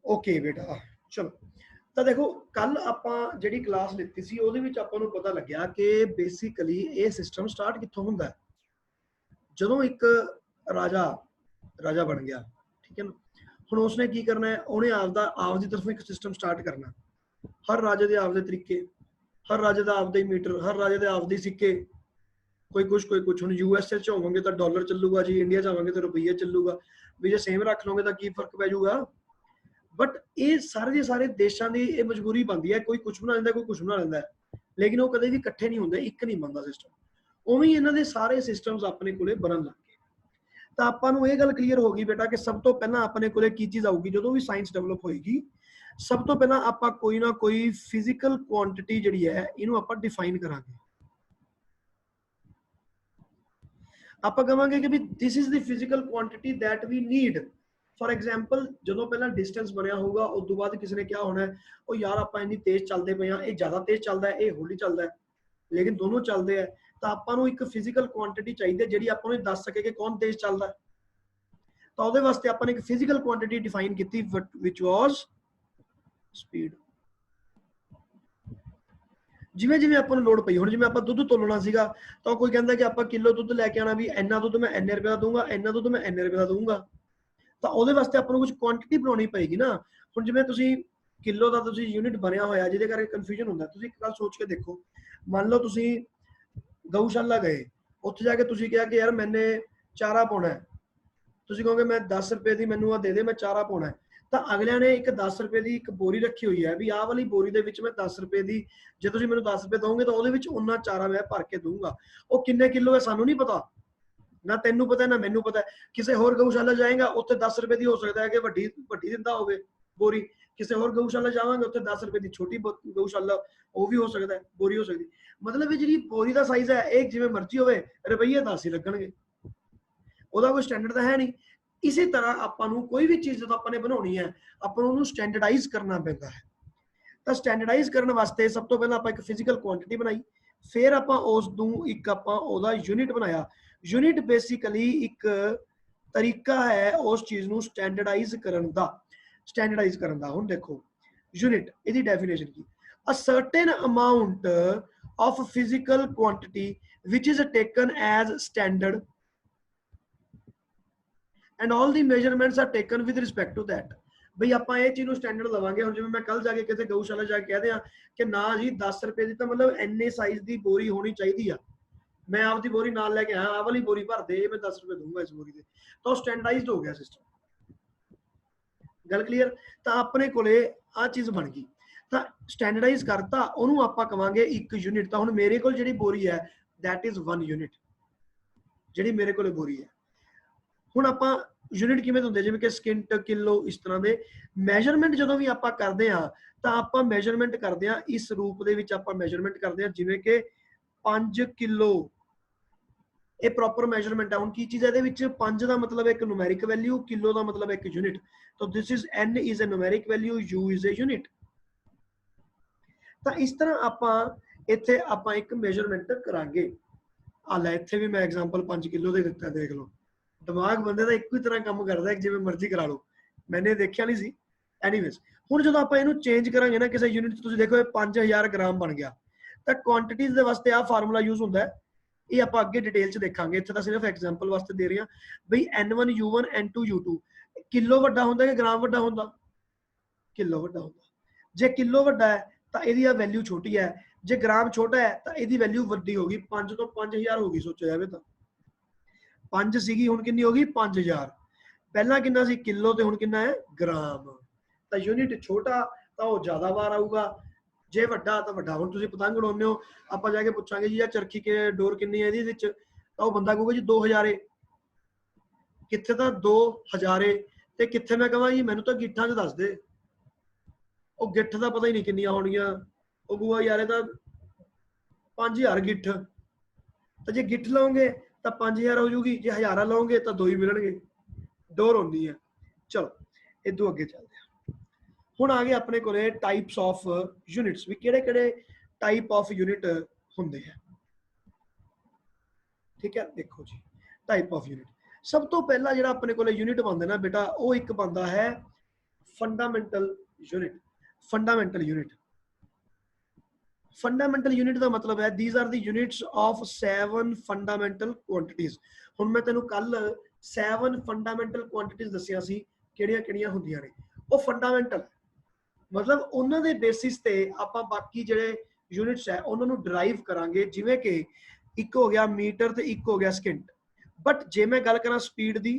Okay बेटा चलो ਤਾਂ ਦੇਖੋ ਕੱਲ ਆਪਾਂ ਜਿਹੜੀ ਕਲਾਸ ਲਿੱਤੀ ਸੀ ਉਹਦੇ ਵਿੱਚ ਆਪਾਂ ਨੂੰ ਪਤਾ ਲੱਗਿਆ ਕਿ ਬੇਸਿਕਲੀ ਇਹ ਸਿਸਟਮ ਸਟਾਰਟ ਕਿੱਥੋਂ ਹੁੰਦਾ ਹੈ ਜਦੋਂ ਇੱਕ ਰਾਜਾ ਬਣ ਗਿਆ ਠੀਕ ਹੈ ਨਾ ਹੁਣ ਉਸਨੇ ਕੀ ਕਰਨਾ ਹੈ ਉਹਨੇ ਆਪਦੀ ਤਰਫੋਂ ਇੱਕ ਸਿਸਟਮ ਸਟਾਰਟ ਕਰਨਾ ਹਰ ਰਾਜੇ ਦੇ ਆਪਦੇ ਤਰੀਕੇ ਹਰ ਰਾਜੇ ਦਾ ਆਪਦਾ ਹੀ ਮੀਟਰ ਹਰ ਰਾਜੇ ਦੇ ਆਪਦੇ ਸਿੱਕੇ ਕੋਈ ਕੁਛ ਹੁਣ ਯੂਐਸਏ ਚ ਹੋਵਾਂਗੇ ਤਾਂ ਡਾਲਰ ਚੱਲੂਗਾ ਜੀ ਇੰਡੀਆ ਚ ਆਵਾਂਗੇ ਤਾਂ ਰੁਪਈਆ ਚੱਲੂਗਾ ਵੀ ਜੇ ਸੇਮ ਰੱਖ ਲਓਗੇ ਤਾਂ ਕੀ ਫਰਕ ਪੈ ਜਾਊਗਾ बट ये सारे के सारे देशों की ये मजबूरी बनती है कोई कुछ बना लेंदा कोई कुछ बना लेंदा लेकिन वो कदे भी इकट्ठे नहीं होंदे एक नहीं बनता सिस्टम उवें ही इन्हां दे सारे सिस्टम्स अपने कोले बनन लग गए तो आपां नूं ये गल क्लीयर हो गई बेटा कि सब तो पहला अपने कोले की चीज़ आऊगी जो भी साइंस डेवलप होएगी सब तो पहला आपां कोई ना कोई फिजिकल क्वांटिटी जिहड़ी है इहनूं आपां डिफाइन करांगे आपां कहांगे कि भी this is the physical quantity that we need for example जो पहला डिस्टेंस बनया होगा उस तो बाद किसी ने क्या होना है वो यार आप इन्नी तेज चलते पे हाँ ये ज़्यादा तेज चलता है ये हौली चलता है लेकिन दोनों चलते हैं तो आपको एक फिजिकल क्वांटिटी चाहिए जी आपको दस सके कि कौन तेज चलता है तो वो वास्ते आपने एक फिजिकल क्वांटिटी डिफाइन की विच वॉज स्पीड जिमें जिमें आपको लोड़ पई हुण जिमें आप दुध तोलना सीगा तो कोई कहता कि आप किलो दुध लैके आना भी इन्ना दुध मैं इन्ने रुपए का दूंगा इन्ना दुध मैं इन्ने रुपए का दूंगा तो ਉਹਦੇ ਵਾਸਤੇ ਆਪਾਂ ਨੂੰ ਕੁਝ ਕੁਆਂਟੀਟੀ ਬਣਾਉਣੀ ਪਏਗੀ ਨਾ ਹੁਣ ਜਿਵੇਂ ਤੁਸੀਂ ਕਿਲੋ ਦਾ ਤੁਸੀਂ ਯੂਨਿਟ ਬਣਿਆ ਹੋਇਆ ਜਿਹਦੇ ਕਰਕੇ ਕਨਫਿਊਜ਼ਨ ਹੁੰਦਾ ਤੁਸੀਂ ਇੱਕ ਗੱਲ ਸੋਚ ਕੇ ਦੇਖੋ ਮੰਨ ਲਓ ਤੁਸੀਂ ਗਊਸ਼ਾਲਾ ਗਏ ਉੱਥੇ ਜਾ ਕੇ ਤੁਸੀਂ ਕਿਹਾ ਕਿ ਯਾਰ ਮੈਨੇ ਚਾਰਾ ਪਾਉਣਾ ਹੈ ਤੁਸੀਂ ਕਹੋਗੇ ਮੈਂ 10 ਰੁਪਏ ਦੀ ਮੈਨੂੰ ਆ ਦੇ ਦੇ ਮੈਂ ਚਾਰਾ ਪਾਉਣਾ ਹੈ ਤਾਂ ਅਗਲਿਆਂ ਨੇ ਇੱਕ 10 ਰੁਪਏ ਦੀ ਇੱਕ ਬੋਰੀ ਰੱਖੀ ਹੋਈ ਹੈ ਵੀ ਆਹ ਵਾਲੀ ਬੋਰੀ ਦੇ ਵਿੱਚ ਮੈਂ 10 ਰੁਪਏ ਦੀ ਜੇ ਤੁਸੀਂ ਮੈਨੂੰ 10 ਰੁਪਏ ਦੋਗੇ ਤਾਂ ਉਹਦੇ ਵਿੱਚ ਉਹਨਾਂ ਚਾਰਾ ਮੈਂ ਭਰ ਕੇ ਦੂੰਗਾ ਉਹ ਕਿੰਨੇ ਕਿਲੋ ਹੈ ਸਾਨੂੰ ਨਹੀਂ ਪਤਾ ना तेनू पता ना मैनू पता किसी होर गऊशाला जाएगा उत्थे 10 रुपए की हो सकता है कि वड्डी दिंदा होवे बोरी किसी होर गऊशाला जावांगे उत्थे 10 रुपए की छोटी गऊशाला वो भी हो सकता है बोरी हो सकती मतलब जी बोरी का साइज है एक जिवें मर्जी होवे रुपये 10 ही लगणगे ओहदा कोई स्टैंडर्ड तो है नहीं इसी तरह आपां नूं कोई भी चीज़ जो आपने बनाउणी है आपां नूं उहनूं स्टैंडर्डाइज करना पैंदा है तो स्टैंडर्डाइज करने वास्ते सब तो पहला आपां एक फिजिकल क्वांटिटी बनाई फिर आपां उस नूं एक आपां ओहदा यूनिट बनाया यूनिट बेसिकली एक तरीका है उस चीज़ नूं स्टैंडर्डाइज करन दा हुण देखो यूनिट इहदी डेफिनेशन की a certain amount of physical quantity which is taken as standard and all the measurements are taken with respect to that ਬਈ ਆਪਾਂ ਇਹ ਚੀਜ਼ ਨੂੰ ਸਟੈਂਡਰਡ ਲਵਾਂਗੇ ਹੁਣ ਜਿਵੇਂ ਮੈਂ ਕੱਲ ਜਾ ਕੇ ਕਿਸੇ ਗਊਸ਼ਾਲਾ ਜਾ ਕੇ ਕਹਦੇ ਆ ਕਿ ਨਾ ਜੀ 10 ਰੁਪਏ ਦੀ ਤਾਂ ਮਤਲਬ ਇੰਨੇ ਸਾਈਜ਼ ਦੀ ਬੋਰੀ ਹੋਣੀ ਚਾਹੀਦੀ ਆ मैं आपकी बोरी नाल लेके आया आ वाली बोरी भर दे मैं 10 रुपए दूंगा इस बोरी दे तो स्टैंडर्डाइज्ड हो गया सिस्टम गल क्लीयर तो अपने कोले आ चीज़ बन गई तो स्टैंडर्डाइज करता ਉਹਨੂੰ ਆਪਾਂ ਕਵਾਂਗੇ ਇੱਕ यूनिट ਤਾਂ ਹੁਣ ਮੇਰੇ ਕੋਲ ਜਿਹੜੀ ਬੋਰੀ ਹੈ that is 1 यूनिट ਜਿਹੜੀ ਮੇਰੇ ਕੋਲੇ ਬੋਰੀ ਹੈ ਹੁਣ ਆਪਾਂ यूनिट ਕਿਵੇਂ ਹੁੰਦੇ ਜਿਵੇਂ ਕਿ ਸਕਿੰਟ ਕਿਲੋ ਇਸ ਤਰ੍ਹਾਂ ਦੇ ਮੈਜ਼ਰਮੈਂਟ ਜਦੋਂ ਵੀ ਆਪਾਂ ਕਰਦੇ ਆ ਤਾਂ ਆਪਾਂ ਮੈਜ਼ਰਮੈਂਟ ਕਰਦੇ ਆ ਇਸ ਰੂਪ ਦੇ ਵਿੱਚ ਆਪਾਂ ਮੈਜ਼ਰਮੈਂਟ ਕਰਦੇ ਆ ਜਿਵੇਂ ਕਿ 5 ਕਿਲੋ ਇਹ ਪ੍ਰੋਪਰ ਮੈਜ਼ਰਮੈਂਟ ਹੈ ਹੁਣ ਕੀ ਚੀਜ਼ ਹੈ ਇਹਦੇ ਵਿੱਚ 5 ਦਾ ਮਤਲਬ ਇੱਕ ਨੂਮੈਰਿਕ ਵੈਲਿਊ ਕਿਲੋ ਦਾ ਮਤਲਬ ਇੱਕ ਯੂਨਿਟ ਤਾਂ this is n is a numeric value u is a unit ਤਾਂ ਇਸ ਤਰ੍ਹਾਂ ਆਪਾਂ ਇੱਥੇ ਆਪਾਂ ਇੱਕ ਮੈਜ਼ਰਮੈਂਟ ਕਰਾਂਗੇ ਆ ਲੈ ਇੱਥੇ ਵੀ ਮੈਂ ਐਗਜ਼ਾਮਪਲ 5 ਕਿਲੋ ਦੇ ਦਿੱਤਾ ਦੇਖ ਲਓ ਦਿਮਾਗ ਬੰਦੇ ਦਾ ਇੱਕੋ ਹੀ ਤਰ੍ਹਾਂ ਕੰਮ ਕਰਦਾ ਜਿਵੇਂ ਮਰਜ਼ੀ ਕਰਾ ਲਓ ਮੈਨੇ ਦੇਖਿਆ ਨਹੀਂ ਸੀ ਐਨੀਵੇਜ਼ ਹੁਣ ਜਦੋਂ ਆਪਾਂ ਇਹਨੂੰ ਚੇਂਜ ਕਰਾਂਗੇ ਨਾ ਕਿਸੇ ਯੂਨਿਟ 'ਚ ਤੁਸੀਂ ਦੇਖੋ ਇਹ 5000 ਗ੍ਰਾਮ ਬਣ ਗਿਆ ਤਾਂ ਕੁਆਂਟੀਟੀਜ਼ ਦੇ ਵਾਸਤੇ ਆ ਫਾਰਮੂਲਾ ਯੂਜ਼ ਹੁੰਦਾ ਹੈ ਇਹ ਆਪਾਂ ਅੱਗੇ ਡਿਟੇਲ 'ਚ ਦੇਖਾਂਗੇ ਇੱਥੇ ਤਾਂ ਸਿਰਫ ਐਗਜ਼ਾਮਪਲ ਵਾਸਤੇ ਦੇ ਰਹੇ ਹਾਂ ਬਈ n1 u1 n2 u2 kilo ਵੱਡਾ ਹੁੰਦਾ ਕਿ ਗ੍ਰਾਮ ਵੱਡਾ ਹੁੰਦਾ ਕਿਲੋ ਵੱਡਾ ਹੁੰਦਾ ਜੇ ਕਿਲੋ ਵੱਡਾ ਹੈ ਤਾਂ ਇਹਦੀ ਆ ਵੈਲਿਊ ਛੋਟੀ ਹੈ ਜੇ ਗ੍ਰਾਮ ਛੋਟਾ ਹੈ ਤਾਂ ਇਹਦੀ ਵੈਲਿਊ ਵੱਡੀ ਹੋਗੀ 5 ਤੋਂ 5000 ਹੋ ਗਈ ਸੋਚਿਆ ਜਾਵੇ ਤਾਂ 5 ਸੀਗੀ ਹੁਣ ਕਿੰਨੀ ਹੋ ਗਈ 5000 ਪਹਿਲਾਂ ਕਿੰਨਾ ਸੀ ਕਿਲੋ ਤੇ ਹੁਣ ਕਿੰਨਾ ਹੈ ਗ੍ਰਾਮ ਤਾਂ ਯੂਨਿਟ ਛੋਟਾ ਤਾਂ ਉਹ ਜ਼ਿਆਦਾ ਵਾਰ ਆਊਗਾ ਜੇ ਵੱਡਾ ਤਾਂ ਵੱਡਾ ਹੁਣ ਤੁਸੀਂ ਪਤੰਗ ਉਡਾਉਂਦੇ ਹੋ ਆਪਾਂ ਜਾ ਕੇ ਪੁੱਛਾਂਗੇ ਜੀ ਆ ਚਰਖੀ ਕੇ ਡੋਰ ਕਿੰਨੀ ਹੈ ਇਹਦੇ ਵਿੱਚ ਤਾਂ ਉਹ ਬੰਦਾ ਕਹੂਗਾ ਜੀ 2000 ਕਿੱਥੇ ਤਾਂ 2000 ਤੇ ਕਿੱਥੇ ਮੈਂ ਕਹਾਂ ਜੀ ਮੈਨੂੰ ਤਾਂ ਗਿੱਠਾਂ 'ਚ ਦੱਸ ਦੇ ਉਹ ਗਿੱਠ ਦਾ ਪਤਾ ਹੀ ਨਹੀਂ ਕਿੰਨੀਆਂ ਹੋਣਗੀਆਂ ਉਹ ਕਹੂਗਾ ਯਾਰ ਇਹ ਤਾਂ 5000 ਗਿੱਠ ਤਾਂ ਜੇ ਗਿੱਠ ਲਾਓਗੇ ਤਾਂ 5000 ਹੋ ਜੂਗੀ ਜੇ ਹਜ਼ਾਰਾਂ ਲਾਓਗੇ ਤਾਂ 2 ਹੀ ਮਿਲਣਗੇ ਡੋਰ ਹੁੰਦੀ ਹੈ ਚਲੋ ਇਦੋਂ ਅੱਗੇ ਚੱਲਦੇ ਹਾਂ ਹੁਣ ਆ ਗਏ ਆਪਣੇ ਕੋਲੇ ਟਾਈਪਸ ਆਫ ਯੂਨਿਟਸ ਵੀ ਕਿਹੜੇ ਕਿਹੜੇ ਟਾਈਪ ਆਫ ਯੂਨਿਟ ਹੁੰਦੇ ਆ ਠੀਕ ਹੈ ਦੇਖੋ ਜੀ ਟਾਈਪ ਆਫ ਯੂਨਿਟ सब तो पहला जिहड़ा अपने कोले यूनिट बनदा ना बेटा वो एक बनदा है fundamental unit. Fundamental unit, fundamental unit का मतलब है these are the units of 7 fundamental quantities. हुण मैं तैनूं कल 7 फंडामेंटल क्वांटिटीज दसिया सी किहड़ियां-किहड़ियां हुंदियां ने, वो फंडामेंटल मतलब उन्हां दे बेसिस ते आपां बाकी जिहड़े यूनिट्स है उन्हां नूं डराइव करांगे। जिवें कि एक हो गया मीटर ते एक हो गया सेकंड, बट जे मैं गल करां स्पीड दी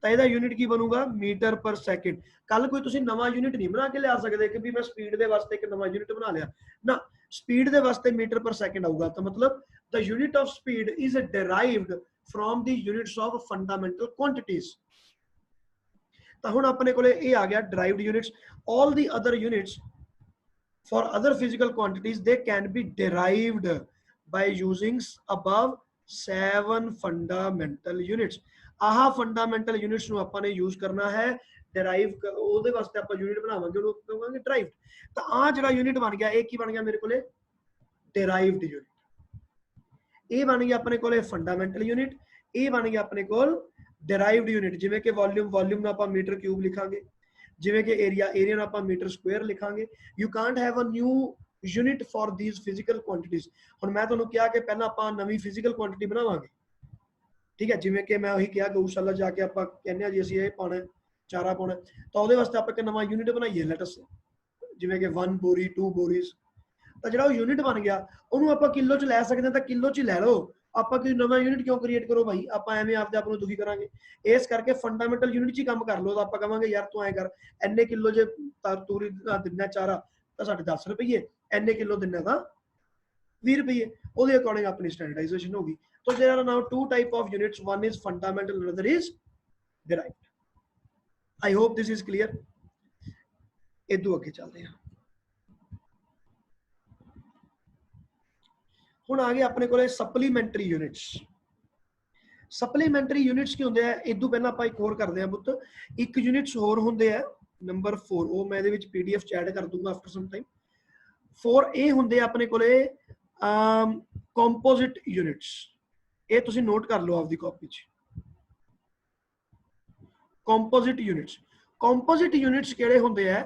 ਤਾਂ ਇਹਦਾ ਯੂਨਿਟ ਕੀ ਬਣੂਗਾ ਮੀਟਰ ਪਰ ਸੈਕਿੰਡ। ਕੱਲ ਕੋਈ ਤੁਸੀਂ ਨਵਾਂ ਯੂਨਿਟ ਨਹੀਂ ਬਣਾ ਕੇ ਲਿਆ ਸਕਦੇ ਕਿ ਵੀ ਮੈਂ ਸਪੀਡ ਦੇ ਵਾਸਤੇ ਇੱਕ ਨਵਾਂ ਯੂਨਿਟ ਬਣਾ ਲਿਆ ਨਾ, ਸਪੀਡ ਦੇ ਵਾਸਤੇ ਮੀਟਰ ਪਰ ਸੈਕਿੰਡ ਆਊਗਾ। ਤਾਂ ਮਤਲਬ the unit of speed is derived from the units of fundamental quantities। ਤਾਂ ਹੁਣ ਆਪਣੇ ਕੋਲੇ ਇਹ ਆ ਗਿਆ derived units। all the other units for other physical quantities they can be derived by using above 7 fundamental units। ਆਹ fundamental units ਨੂੰ ਆਪਾਂ ਨੇ ਯੂਜ਼ ਕਰਨਾ ਹੈ ਡਰਾਈਵ, ਉਹਦੇ ਵਾਸਤੇ ਆਪਾਂ ਯੂਨਿਟ ਬਣਾਵਾਂਗੇ ਉਹਨੂੰ ਕਹਾਂਗੇ ਡਰਾਈਵਡ। ਤਾਂ ਆਹ ਜਿਹੜਾ ਯੂਨਿਟ ਬਣ ਗਿਆ ਇਹ ਕੀ ਬਣ ਗਿਆ ਮੇਰੇ ਕੋਲੇ ਡਰਾਈਵਡ ਯੂਨਿਟ। ਇਹ ਬਣ ਗਿਆ ਆਪਣੇ ਕੋਲੇ ਫੰਡਾਮੈਂਟਲ ਯੂਨਿਟ, ਇਹ ਬਣ ਗਿਆ ਆਪਣੇ ਕੋਲ ਡਰਾਈਵਡ ਯੂਨਿਟ। ਜਿਵੇਂ ਕਿ ਵੋਲਿਊਮ, ਵੋਲਿਊਮ ਨੂੰ ਆਪਾਂ ਮੀਟਰ ਕਿਊਬ ਲਿਖਾਂਗੇ। ਜਿਵੇਂ ਕਿ ਏਰੀਆ, ਏਰੀਆ ਨੂੰ ਆਪਾਂ ਮੀਟਰ ਸਕੁਅਰ ਲਿਖਾਂਗੇ। You can't have a new unit for these physical quantities. ਹੁਣ ਮੈਂ ਤੁਹਾਨੂੰ ਕਿਹਾ ਕਿ ਪਹਿਲਾਂ ਆਪਾਂ ਨਵੀਂ ਫਿਜ਼ੀਕਲ ਕੁਆਂਟੀਟੀ ਬਣਾਵਾਂਗੇ, ठीक है। जिवें कि मैं वही कहा गऊशाला जाके आप कहने जी असं ये पाना चारा पाना, तो वो वास्ते आप एक नवा यूनिट बनाइए लेटस जिवें कि 1 बोरी 2 बोरीज। तो जो यूनिट बन गया उन्होंने आप किलो च लै सकते हैं, तो किलो च लै लो। आप कोई नवा यूनिट क्यों क्रिएट करो भाई, आप एवं आपदे आप दुखी करांगे। इस करके फंडामेंटल यूनिट च ही काम कर लो। तो आप कहांगे यार तू ऐ कर इन्ने किलो जे तूरी दिना चारा तो साढ़े 10 रुपये, इन्ने किलो दिना तो 20 रुपये, वो अकॉर्डिंग अपनी स्टैंडर्डाइजेशन होगी। So there are now 2 type of units, one is fundamental, another is derived। I hope this is clear। इदू अगे चलते हैं। हुण आ गए अपने कोले सप्लीमेंटरी यूनिट्स। सप्लीमेंटरी यूनिट्स की होंदे हैं, इदू पहला आपां एक होर करदे हां पुੱਤ। एक यूनिट्स होर होंदे हैं नंबर 4, वो मैं इहदे विच PDF च ऐड कर दूंगा आफ्टर सम टाइम। 4 ए होंदे अपने कोले कंपोजिट यूनिट्स। ये तुसी नोट कर लो आपकी कॉपी च। कंपोजिट यूनिट्स, कंपोजिट यूनिट्स किहड़े हुंदे हैं?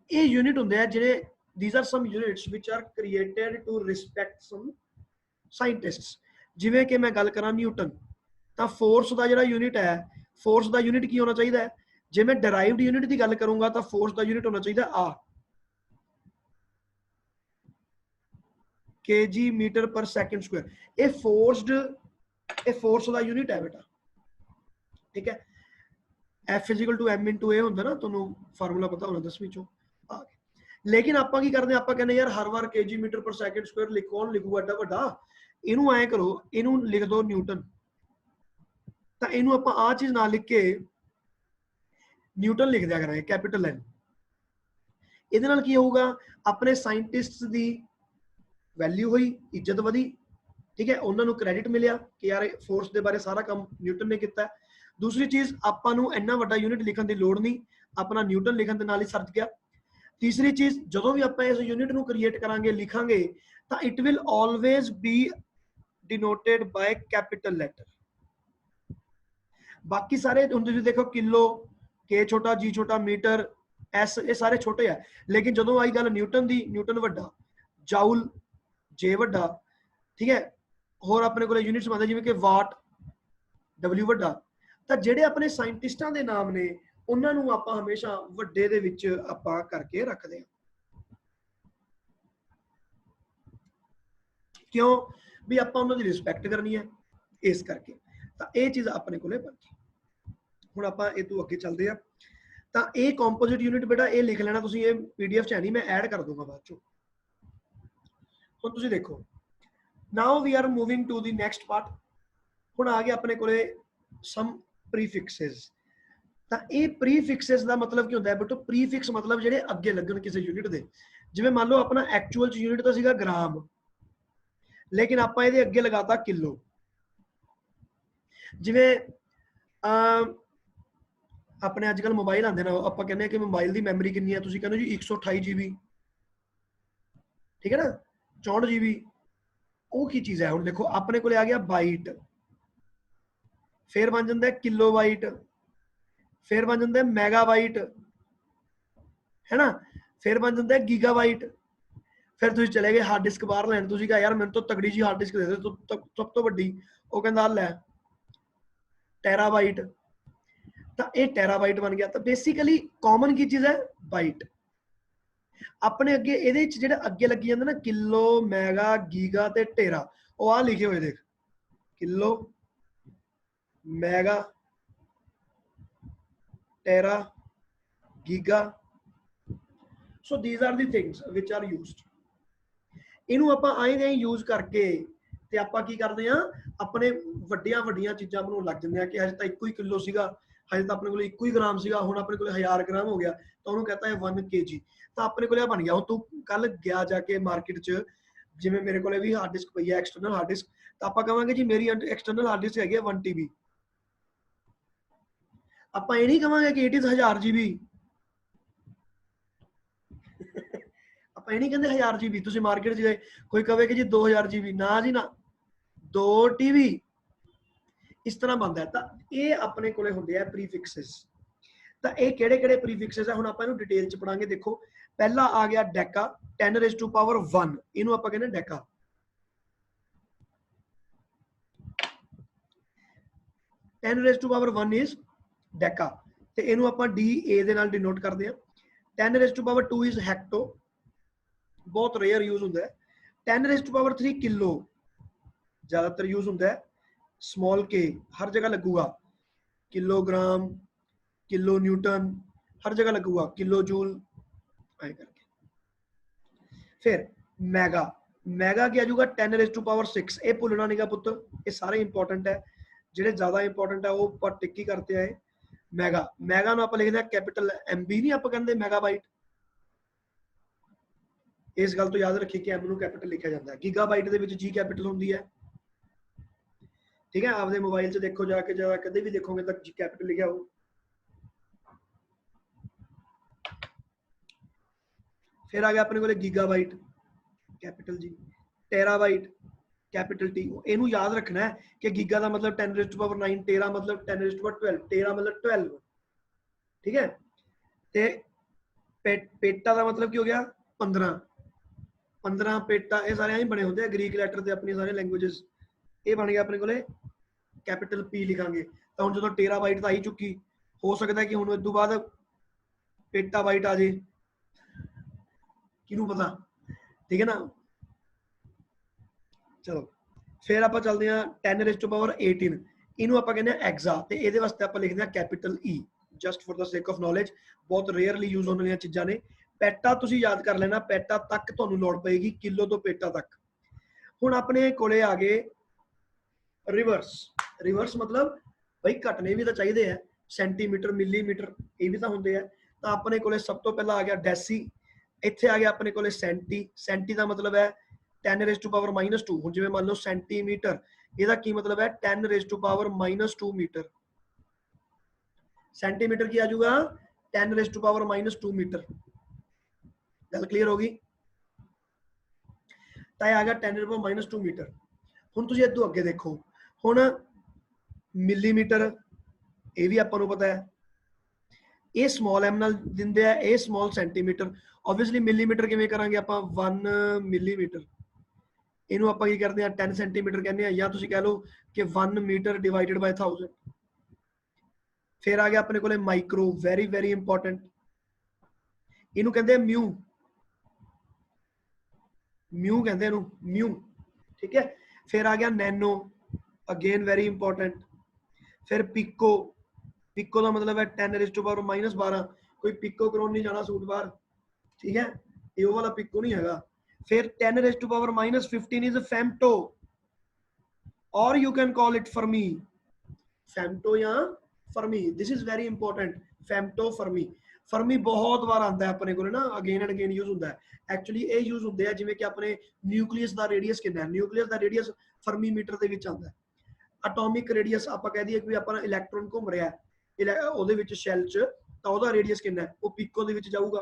ये यूनिट हुंदे हैं जिहड़े these are some units which are created to respect some scientists। जिवें कि मैं गल करा न्यूटन, तो फोर्स का जिहड़ा यूनिट है, फोर्स का यूनिट की होना चाहिए? जे मैं डराइव्ड यूनिट की गल करूंगा तो फोर्स का यूनिट होना चाहिए आ kg मीटर पर सेकंड स्क्वायर। ये फोर्स का यूनिट है बेटा, ठीक है। F is equal to M into a होंदा ना, तुहानू फार्मूला पता होना 10वीं चों आ गया। लेकिन आपां की करदे, आपां कहने यार हर बार kg मीटर पर सेकंड स्क्वायर लिख कौन लिखूगा एडा वड्डा, इनू ऐ करो इनू लिख दो न्यूटन। तो इनू आपां आ चीज ना लिख के न्यूटन लिख दिया करांगे कैपिटल N। इहदे नाल की होऊगा अपने साइंटिस्ट्स दी वैल्यू हुई, इज्जत वधी, ठीक है। उन्होंने क्रेडिट मिलिया कि यार फोर्स के बारे सारा काम न्यूटन ने किया। दूसरी चीज आपां नूं इन्ना वड्डा यूनिट लिखण दी लोड़ नहीं, अपना न्यूटन लिखण दे नाल ही सर्च गया। तीसरी चीज जदों भी आपां इस यूनिट नूं क्रिएट करांगे लिखांगे तो it will always be denoted by capital letter. बाकी सारे हुण तुसीं देखो किलो के छोटा, जी छोटा, मीटर एस, ये सारे छोटे है। लेकिन जदों आई गल न्यूटन दी, न्यूटन वड्डा, जाउल जे वड्डा, ठीक है। होर अपने को यूनिट्स बनते जिवें कि वाट W वड्डा। तो जिहड़े अपने साइंटिस्टां दे नाम ने उन्हां नूं आपां हमेशा वड्डे दे विच आपां करके रखदे हां। क्यों भी आपां उन्हां दी रिस्पैक्ट करनी है, इस करके। तो ये चीज़ अपने कोले बन गई। हुण आपां इह तों अगे चलदे हां। तो ये कंपोजिट यूनिट बेटा ये लिख लेना तुसीं, ये PDF च है नहीं, मैं ऐड कर दूंगा बाद चों। हुण तुसीं देखो now we are moving to the next part। हुण आ गया अपने कोले some prefixes। ਤਾਂ ਇਹ ਪ੍ਰੀਫਿਕਸਸ ਦਾ ਮਤਲਬ ਕੀ ਹੁੰਦਾ ਹੈ ਬੇਟੋ? ਪ੍ਰੀਫਿਕਸ ਮਤਲਬ ਜਿਹੜੇ ਅੱਗੇ ਲੱਗਣ ਕਿਸੇ ਯੂਨਿਟ ਦੇ। ਜਿਵੇਂ ਮੰਨ ਲਓ ਆਪਣਾ ਐਕਚੁਅਲ ਚ ਯੂਨਿਟ ਤਾਂ ਸੀਗਾ ਗ੍ਰਾਮ, ਲੇਕਿਨ ਆਪਾਂ ਇਹਦੇ ਅੱਗੇ ਲਗਾਤਾ ਕਿਲੋ। ਜਿਵੇਂ ਆਪਣੇ ਅੱਜ ਕੱਲ ਮੋਬਾਈਲ ਆਉਂਦੇ ਨੇ, ਆਪਾਂ ਕਹਿੰਦੇ ਕਿ ਮੋਬਾਈਲ ਦੀ ਮੈਮਰੀ ਕਿੰਨੀ ਹੈ, ਤੁਸੀਂ ਕਹਿੰਦੇ ਜੀ 128 GB, ਠੀਕ ਹੈ ਨਾ, 64 GB। ਉਹ ਕੀ ਚੀਜ਼ ਹੈ? ਹੁਣ ਦੇਖੋ ਆਪਣੇ ਕੋਲੇ ਆ ਗਿਆ ਬਾਈਟ, फिर बन जाता है किलोबाइट, फिर बन जाता है मैगाबाइट, है ना, फिर बन जाता है गीगाबाइट। फिर तुम चले गए हार्ड डिस्क बाहर लैन, तुम कहा यार मैंने तो तगड़ी जी हार्ड डिस्क दे दे सब तो वड्डी, वो कहंदा लै टेराबाइट। तो ये टेराबाइट बन गया। तो बेसिकली कॉमन की चीज है बाइट। अपने अगे ये जो अगे लगी जाते ना किलो मैगा गीगा ते टेरा, वो आ लिखे हुए देख, kilo mega tera giga. So these are the things which are used. इनू आपां आए दे यूज करके ते आपां की करदे आ, अपने वड्डियां वड्डियां चीज़ां बनाउण लग जंदे आ कि हजे तां 1 किलो सीगा, हजे तां अपने कोल 1 ग्राम सीगा, हुण अपने कोल 1000 ग्राम हो गया, तो उन्होंने कहता है 1 kg। तो अपने को बन गया। तू कल गया जाके मार्केट च, जिवें मेरे को भी हार्ड डिस्क पई है एक्सटर्नल हार्ड डिस्क, तो आप कहांगे जी मेरी एक्सटर्नल हार्ड डिस्क है 1 TB। आप ये नहीं कहांगे कि इट इज 1000 GB। आप ये नहीं कहते 1000 GB। तुम मार्केट च गए, कोई कहे कि जी 2000 GB, ना जी ना, 2 TB। इस तरह बनता है। तो ये अपने को होंगे है प्रीफिक्सेस। तो ये किहड़े-किहड़े प्रीफिक्सेस है, हुण आपां इहनूं डिटेल च पढ़ांगे। देखो पहला आ गया डेका, 10⁻⁴ इहनूं आपां कहने डेका। 10⁻⁴ इज डेका, ते इहनूं आपां DA दे नाल डिनोट करदे हां। 10⁻² इज हेक्टो, बहुत रेयर यूज होंदा है। 10⁻³ किलो ज्यादातर यूज होंदा है। स्मॉल के हर जगह लगूगा, किलोग्राम, किलो न्यूटन, हर जगह लगूगा, किलो जूल करके। फिर मैगा, मैगा क्या आजूगा 10⁻⁶। ये भुलना नहीं पुत्र, ये सारे इंपॉर्टेंट है, ਜਿਹੜੇ ਜ਼ਿਆਦਾ ਇੰਪੋਰਟੈਂਟ ਹੈ ਉਹ ਪਰ ਟਿੱਕੀ करते हैं। मैगा, मैगा ਨੂੰ ਆਪਾਂ ਲਿਖਦੇ ਆ कैपिटल MB, नहीं ਆਪਾਂ ਕਹਿੰਦੇ ਮੈਗਾਬਾਈਟ। इस गल तो याद रखिए कि M ਨੂੰ कैपिटल लिखा जाता है। गीगाबाइट ਦੇ ਵਿੱਚ G कैपिटल ਹੁੰਦੀ है, ठीक है। आपके मोबाइल से देखो जाके, जरा कभी भी देखोगे तो G कैपिटल लिखा हो। फिर आ गया अपने को gigabyte, capital G। Terabyte, capital T। इनू याद रखना है कि गीगा का मतलब 10⁹ टेरा मतलब 10⁻12, टेरा मतलब 12, ठीक है। ते पेटा का मतलब की हो गया 15, 15 पेटा। ये सारे बने होंगे ग्रीक लैटर से, अपनी सारे लैंग्वेजेस। ये बन गया अपने को कैपिटल P लिखांगे। तो हम जो टेराबाइट आई चुकी, हो सकता है कि हम इस बाद पेटाबाइट आ जाए, किनू पता, ठीक है ना। चलो फिर आप चलते हैं 10⁻18, इनू आप कहते हैं एग्जा। तो ये वास्ते आप लिखते हैं capital E, just for the sake of knowledge. बहुत रेयरली यूज होने वाली चीज़ां ने। पेटा तुम याद कर लेना, पेटा तक तुहानू लोड़ पेगी, किलो तो पेटा तक। हुण अपने कोले आ गए रिवर्स। रिवर्स मतलब भाई घटने भी तो चाहिए है, सेंटीमीटर मिलीमीटर ये भी तो होंगे है। तो अपने को सब तो पहला आ गया डेसी, इत्थे आ गया अपने को सेंटी। सेंटी का मतलब है 10⁻⁻²। हुण जिवें मान लो सेंटीमीटर, ਇਹਦਾ की मतलब है 10⁻⁻² मीटर। सेंटीमीटर की आ जाऊगा 10⁻⁻² मीटर। गल क्लीयर होगी। तो आ गया 10⁻⁻² मीटर। हुण तुसीं इदों अगे देखो, हुण मिलीमीटर ये भी आपां नूं पता है, ये स्मॉल एम नाल दिंदे आ, ये स्मॉल सेंटीमीटर। ऑब्वियसली मिलीमीटर किवें करांगे आपां 1 मिलीमीटर, इनू आपां की करते हैं 10 सेंटीमीटर कहने हैं, या तुसीं कह लो कि 1 मीटर डिवाइडेड बाय 1000। फिर आ गया अपने को माइक्रो, वेरी वेरी इंपॉर्टेंट, इनू कहते हैं म्यू। म्यू कहते हैं म्यू, ठीक है। फिर आ गया नैनो, अगेन वेरी इंपॉर्टेंट। फिर पिको, पिको का मतलब है 10⁻⁻12। कोई पिको करवाउण नहीं जाना सूट बाहर, ठीक है, ये वाला पिको नहीं है। फिर 10⁻⁻15 इज फेम्टो, और you can call it fermi. Femto या fermi, this is very important. Femto fermi, fermi बहुत बार आता है अपने को ना, अगेन एंड अगेन यूज होता है। एक्चुअली ये यूज होते हैं जिवें कि अपने न्यूक्लियस का रेडियस कितना है, न्यूक्लियस का रेडियस फर्मी मीटर के विच आता है। एटॉमिक रेडियस आप कह दीए कि अपना इलैक्ट्रॉन घूम रहा है ਉਹਦੇ ਵਿੱਚ शैल च, तो ਉਹਦਾ रेडियस कितना है, वो पिको ਦੇ ਵਿੱਚ जाऊगा।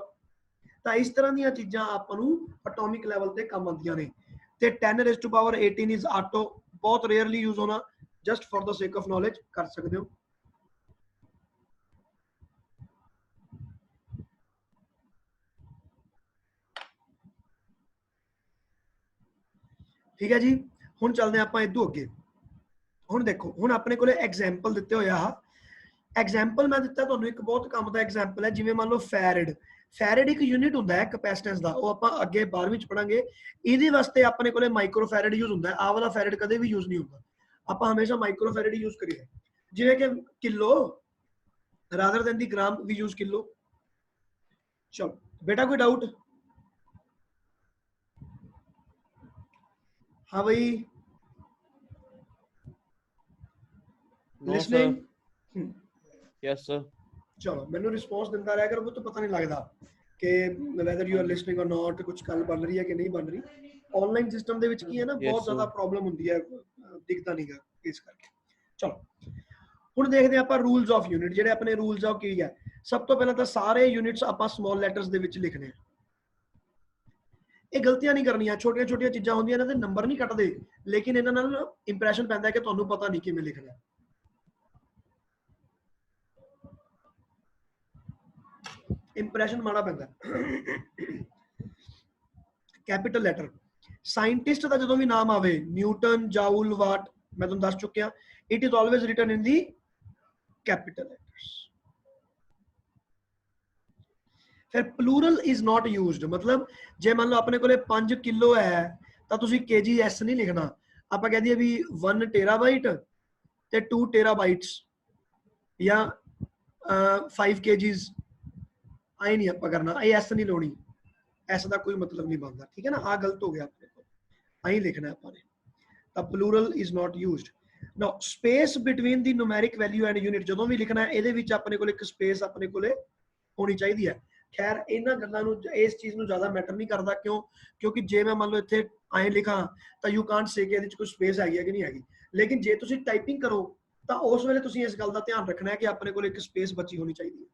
तो इस तरह ਦੀਆਂ ਚੀਜ਼ਾਂ ਆਪਾਂ ਨੂੰ एटॉमिक ਲੈਵਲ ਤੇ ਕੰਮ ਆਉਂਦੀਆਂ ਨੇ। ਤੇ 10⁻18 इज आटो, बहुत रेयरली यूज होना, just for the sake of knowledge कर सकते हो। ठीक है जी, हुण चलते हैं आप इदों अगे। हुण देखो, हुण अपने कोले एग्जाम्पल दिते होए आ, एग्जाम्पल मैं दिता तुहानूं एक बहुत काम का एग्जाम्पल है, जिवें मान लो फैरड, फैरड एक यूनिट हुंदा है कैपेसिटेंस दा, वो आपां अगे 12वीं च पढ़ांगे। इहदे वास्ते अपने कोले माइक्रो फैरड यूज हुंदा है, आ वाला फैरड कदे भी यूज नहीं हुंदा, आपां हमेशा माइक्रो फैरड यूज करिए। जिवें कि kilo rather than the gram we use kilo. चलो बेटा कोई डाउट? हाँ भाई, लिसनिंग? Yes sir. चलो मैनू रिस्पॉन्स दिंदा रहा कर, वो तो पता नहीं लगता कि whether you are listening or not, कुछ गल बन रही है कि नहीं बन रही। ऑनलाइन सिस्टम ਦੇ ਵਿੱਚ ਕੀ ਹੈ ਨਾ, ਬਹੁਤ ਜ਼ਿਆਦਾ ਪ੍ਰੋਬਲਮ ਹੁੰਦੀ ਹੈ, ਦਿਖਦਾ ਨਹੀਂਗਾ ਇਸ ਕਰਕੇ। ਚਲੋ ਹੁਣ ਦੇਖਦੇ ਹਾਂ ਆਪਾਂ ਰੂਲਸ ਆਫ ਯੂਨਿਟ। ਜਿਹੜੇ ਆਪਣੇ ਰੂਲਸ ਆ ਉਹ ਕੀ ਹੈ? ਸਭ ਤੋਂ ਪਹਿਲਾਂ ਤਾਂ ਸਾਰੇ ਯੂਨਿਟਸ ਆਪਾਂ ਸਮਾਲ ਲੈਟਰਸ ਦੇ ਵਿੱਚ ਲਿਖਣੇ ਆ। ਇਹ ਗਲਤੀਆਂ ਨਹੀਂ ਕਰਨੀਆਂ, ਛੋਟੀਆਂ ਛੋਟੀਆਂ ਚੀਜ਼ਾਂ ਹੁੰਦੀਆਂ, ਇਹਨਾਂ ਦੇ ਨੰਬਰ ਨਹੀਂ ਕੱਟਦੇ, ਲੇਕਿਨ ਇਹਨਾਂ ਨਾਲ ਇੰਪ੍ਰੈਸ਼ਨ ਪੈਂਦਾ ਕਿ ਤੁਹਾਨੂੰ ਪਤਾ ਨਹੀਂ ਕਿਵੇਂ ਲਿਖਣਾ। इंप्रैशन माड़ा पैंदा। कैपिटल लैटर साइंटिस्ट का जो भी नाम आवे, न्यूटन, जाउल, वाट, मैं तुम दस चुकिया, it is always written in the capital letters. फिर प्लूरल इज नॉट यूज्ड, मतलब जे मान लो अपने कोले 5 किलो है तो तुसी kgs नहीं लिखना, आप कह दिए भी 1 टेराबाइट ते 2 टेराबाइट्स या 5 kgs, आई नहीं आप करना, एस नहीं लानी, एस का कोई मतलब नहीं बनता। ठीक है ना, आ गलत हो गया अपने को, आई लिखना है। तो plural is not used. Now space between the numeric value and unit जो भी लिखना है, ਇਹਦੇ ਵਿੱਚ ਆਪਣੇ ਕੋਲ ਇੱਕ स्पेस ਆਪਣੇ ਕੋਲੇ ਹੋਣੀ ਚਾਹੀਦੀ ਹੈ। खैर ਇਹਨਾਂ ਗੱਲਾਂ ਨੂੰ, ਇਸ ਚੀਜ਼ ਨੂੰ ਜ਼ਿਆਦਾ ਮੈਟਰ ਨਹੀਂ ਕਰਦਾ, ਕਿਉਂ? ਕਿਉਂਕਿ ਜੇ ਮੈਂ ਮੰਨ ਲਓ ਇੱਥੇ ਐਂ ਲਿਖਾਂ ਤਾਂ ਯੂ ਕਾਂਟ ਸੇ ਕਿ ਇਹਦੇ ਵਿੱਚ ਕੋਈ ਸਪੇਸ ਹੈਗੀ ਹੈ ਕਿ ਨਹੀਂ ਹੈਗੀ, ਲੇਕਿਨ ਜੇ ਤੁਸੀਂ ਟਾਈਪਿੰਗ ਕਰੋ ਤਾਂ ਉਸ ਵੇਲੇ ਤੁਸੀਂ ਇਸ ਗੱਲ ਦਾ ਧਿਆਨ ਰੱਖਣਾ ਹੈ ਕਿ ਆਪਣੇ ਕੋਲ ਇੱਕ ਸਪੇਸ ਬਚੀ ਹੋਣੀ ਚਾਹੀਦੀ ਹੈ।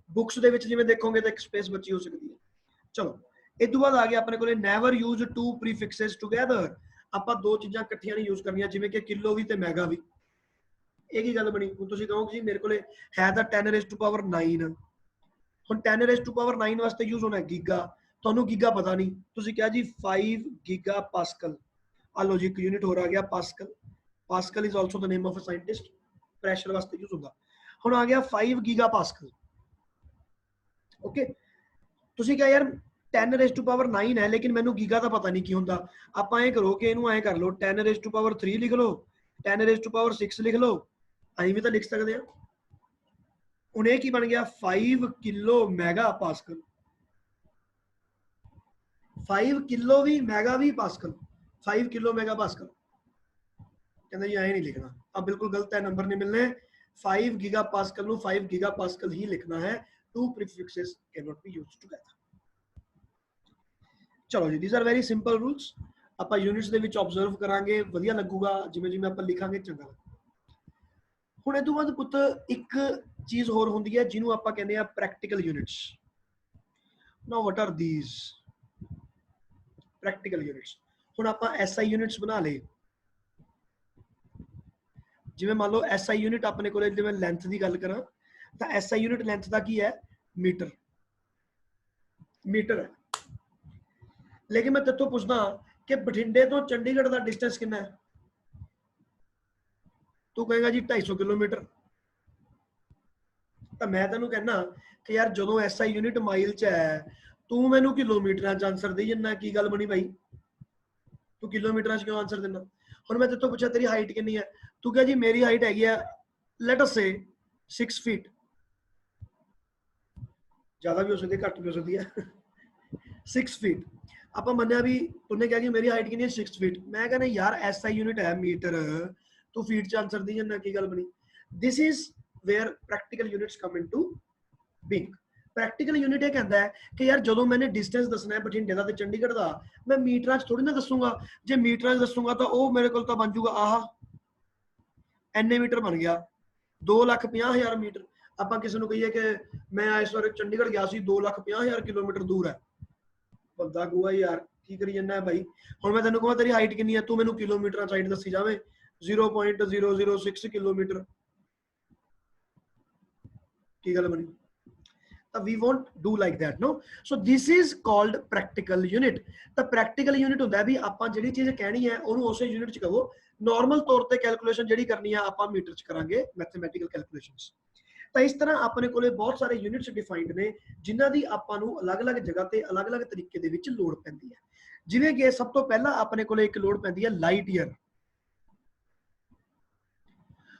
बुक्स ਦੇ ਵਿੱਚ ਜਿਵੇਂ ਦੇਖੋਗੇ ਤਾਂ ਇੱਕ ਸਪੇਸ ਬਚੀ ਹੋ ਸਕਦੀ ਹੈ। ਚਲੋ ਇਸ ਤੋਂ ਬਾਅਦ ਆ ਗਿਆ ਆਪਣੇ ਕੋਲੇ ਨੈਵਰ ਯੂਜ਼ ਟੂ ਪ੍ਰੀਫਿਕਸਸ ਟੁਗੇਦਰ। ਆਪਾਂ ਦੋ ਚੀਜ਼ਾਂ ਇਕੱਠੀਆਂ ਨਹੀਂ ਯੂਜ਼ ਕਰਨੀਆਂ, ਜਿਵੇਂ ਕਿ ਕਿਲੋ ਵੀ ਤੇ ਮੈਗਾ ਵੀ। ਇਹ ਕੀ ਗੱਲ ਬਣੀ? ਹੁਣ ਤੁਸੀਂ ਕਹੋਗੇ ਜੀ ਮੇਰੇ ਕੋਲੇ ਹੈ ਤਾਂ 10⁻⁹ ਹੁਣ 10⁻⁹ ਵਾਸਤੇ ਯੂਜ਼ ਹੋਣਾ ਗੀਗਾ, ਤੁਹਾਨੂੰ ਗੀਗਾ ਪਤਾ ਨਹੀਂ, ਤੁਸੀਂ ਕਿਹਾ ਜੀ 5 ਗੀਗਾ ਪਾਸਕਲ। ਆ ਲੋ ਜੀ ਇੱਕ ਯੂਨਿਟ ਹੋਰ ਆ ਗਿਆ pascal. Pascal is also the name of a scientist, pressure ਵਾਸਤੇ ਯੂਜ਼ ਹੁੰਦਾ। ਹੁਣ ਆ ਗਿਆ 5 ਗੀਗਾ ਪਾਸਕਲ। ओके, ਤੁਸੀਂ ਕਿਹਾ ਯਾਰ 10⁻⁹ ਹੈ, ਲੇਕਿਨ ਮੈਨੂੰ ਗੀਗਾ ਦਾ ਪਤਾ ਨਹੀਂ ਕੀ ਹੁੰਦਾ। ਆਪਾਂ ਇਹ ਕਰੋ ਕਿ ਇਹਨੂੰ ਐਂ ਕਰ ਲਓ, 10⁻3 ਲਿਖ ਲਓ, 10⁻6 ਲਿਖ ਲਓ, ਐਂ ਵੀ ਤਾਂ ਲਿਖ ਸਕਦੇ ਆ। ਹੁਣ ਇਹ ਕੀ ਬਣ ਗਿਆ? 5 ਕਿਲੋ ਮੈਗਾ ਪਾਸਕਲ। 5 ਕਿਲੋ ਵੀ ਮੈਗਾ ਵੀ ਪਾਸਕਲ, 5 ਕਿਲੋ ਮੈਗਾ ਪਾਸਕਲ। ਕਹਿੰਦਾ ਜੀ ਐਂ ਨਹੀਂ ਲਿਖਣਾ, ਆ ਬਿਲਕੁਲ ਗਲਤ ਹੈ, ਨੰਬਰ ਨਹੀਂ ਮਿਲਨੇ। 5 ਗੀਗਾ ਪਾਸਕਲ ਨੂੰ 5 ਗੀਗਾ ਪਾਸਕਲ ਹੀ ਲਿਖਣਾ ਹੈ। Two prefixes cannot be used together. चलो जी, these are very simple rules। ਆਪਾਂ यूनिट्स ਦੇ ਵਿੱਚ ऑब्जर्व ਕਰਾਂਗੇ, ਵਧੀਆ ਲੱਗੂਗਾ, ਜਿਵੇਂ ਜਿਵੇਂ ਆਪਾਂ ਲਿਖਾਂਗੇ ਚੰਗਾ। ਹੁਣ ਇਹ ਤੋਂ ਬਾਅਦ ਪੁੱਤ ਇੱਕ ਚੀਜ਼ ਹੋਰ ਹੁੰਦੀ ਹੈ ਜਿਹਨੂੰ ਆਪਾਂ ਕਹਿੰਦੇ ਆ practical units. Now what are these practical units? ਹੁਣ ਆਪਾਂ ਐਸਆਈ ਯੂਨਿਟਸ ਬਣਾ ਲਏ। ਜਿਵੇਂ ਮੰਨ ਲਓ ਐਸਆਈ ਯੂਨਿਟ ਆਪਣੇ ਕੋਲੇ, ਜਿਵੇਂ ਲੈਂਥ ਦੀ ਗੱਲ ਕਰਾਂ ਤਾਂ ਐਸਆਈ ਯੂਨਿਟ ਲੈਂਥ ਦਾ ਕੀ ਹੈ? मीटर। मीटर है, लेकिन मैं तेतों पूछदा कि बठिंडे तो चंडीगढ़ का डिस्टेंस कितना है? तू कहेगा जी 250 किलोमीटर। तो मैं तेनू कहना कि यार जो एसआई यूनिट माइल च है, तू मैनू किलोमीटर च आंसर दे जन्ना, की गल बनी भाई? तू किलोमीटर च क्यों आंसर देना? हुण मैं तेतों पूछा तेरी हाइट कितनी है, तू कह जी मेरी हाइट हैगी है लेट अस से 6 फीट। ज्यादा भी हो सकती है, घट भी हो सकती है। 6 फीट आप मन्या भी, उन्हें कहा कि मेरी हाइट कितनी है? 6 फीट। मैं कहना यार एसआई यूनिट है मीटर, तू फीट च आंसर दी जाना, की गल बनी? This is where practical units come into being. Practical unit ये कहता है कि यार जो मैंने डिस्टेंस दसना है बठिंडे का ते चंडीगढ़ का, मैं मीटर थोड़ी ना दसूंगा। जे मीटर दसूंगा तो वह मेरे को बन जूगा आह इन्ने मीटर बन गया, 2,50,000 मीटर। ਆਪਾਂ ਕਿਸੇ ਨੂੰ ਕਹੀਏ ਕਿ ਮੈਂ ਇਸ ਵਾਰ ਚੰਡੀਗੜ੍ਹ ਗਿਆ ਸੀ, 2,50,000 ਕਿਲੋਮੀਟਰ ਦੂਰ ਹੈ, ਬੰਦਾ ਕਹੂਗਾ ਯਾਰ ਕੀ ਕਰੀ ਜਾਂਦਾ ਹੈ ਭਾਈ। ਹੁਣ ਮੈਂ ਤੈਨੂੰ ਕਹਾਂ ਤੇਰੀ ਹਾਈਟ ਕਿੰਨੀ ਹੈ, ਤੂੰ ਮੈਨੂੰ ਕਿਲੋਮੀਟਰਾਂ ਸਾਈਡ ਦੱਸੀ ਜਾਵੇਂ 0.006 किलोमीटर की गल बनी। We won't do like that, no. So this is called practical unit. The practical unit ਹੁੰਦਾ ਵੀ ਆਪਾਂ ਜਿਹੜੀ ਚੀਜ਼ ਕਹਿਣੀ ਹੈ ਉਹਨੂੰ ਉਸੇ ਯੂਨਿਟ ਚ ਕਹੋ। ਨਾਰਮਲ ਤੌਰ ਤੇ ਕੈਲਕੂਲੇਸ਼ਨ ਜਿਹੜੀ ਕਰਨੀ ਆ ਆਪਾਂ ਮੀਟਰ ਚ ਕਰਾਂਗੇ, ਮੈਥਮੈਟੀਕਲ ਕੈਲਕੂਲੇਸ਼ਨਸ। ਤਾਂ ਇਸ ਤਰ੍ਹਾਂ ਆਪਣੇ ਕੋਲੇ ਬਹੁਤ ਸਾਰੇ ਯੂਨਿਟਸ ਡਿਫਾਈਨਡ ਨੇ ਜਿਨ੍ਹਾਂ ਦੀ ਆਪਾਂ ਨੂੰ ਅਲੱਗ-ਅਲੱਗ ਜਗ੍ਹਾ ਤੇ ਅਲੱਗ-ਅਲੱਗ ਤਰੀਕੇ ਦੇ ਵਿੱਚ ਲੋੜ ਪੈਂਦੀ ਹੈ। ਜਿਵੇਂ ਕਿ ਸਭ ਤੋਂ ਪਹਿਲਾਂ ਆਪਣੇ ਕੋਲੇ ਇੱਕ ਲੋੜ ਪੈਂਦੀ ਹੈ ਲਾਈਟ ਈਅਰ।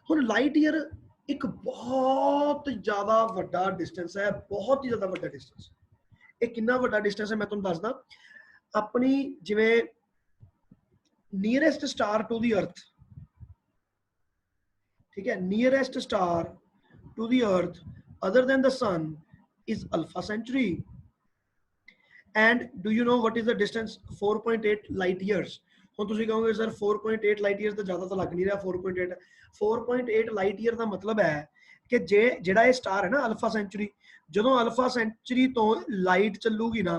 ਹੁਣ ਲਾਈਟ ਈਅਰ ਇੱਕ ਬਹੁਤ ਜ਼ਿਆਦਾ ਵੱਡਾ ਡਿਸਟੈਂਸ ਹੈ, ਬਹੁਤ ਹੀ ਜ਼ਿਆਦਾ ਵੱਡਾ ਡਿਸਟੈਂਸ। ਇਹ ਕਿੰਨਾ ਵੱਡਾ ਡਿਸਟੈਂਸ ਹੈ ਮੈਂ ਤੁਹਾਨੂੰ ਦੱਸਦਾ। ਆਪਣੀ ਜਿਵੇਂ ਨੀਅਰੈਸਟ ਸਟਾਰ ਟੂ ਦੀ ਅਰਥ, ਠੀਕ ਹੈ, nearest star to the earth other than the sun is Alpha Centauri. And do you know what is the distance? 4.8 light years. ਹੁਣ ਤੁਸੀਂ ਕਹੋਗੇ ਸਰ 4.8 ਲਾਈਟ ਈਅਰ ਤਾਂ ਜ਼ਿਆਦਾ ਤਾਂ ਲੱਗ ਨਹੀਂ ਰਿਹਾ। 4.8 ਲਾਈਟ ਈਅਰ ਦਾ ਮਤਲਬ ਹੈ ਕਿ ਜਿਹੜਾ ਇਹ ਸਟਾਰ ਹੈ ਨਾ ਅਲਫਾ ਸੈਂਚੁਰੀ, ਜਦੋਂ ਅਲਫਾ ਸੈਂਚੁਰੀ ਤੋਂ ਲਾਈਟ ਚੱਲੂਗੀ ਨਾ,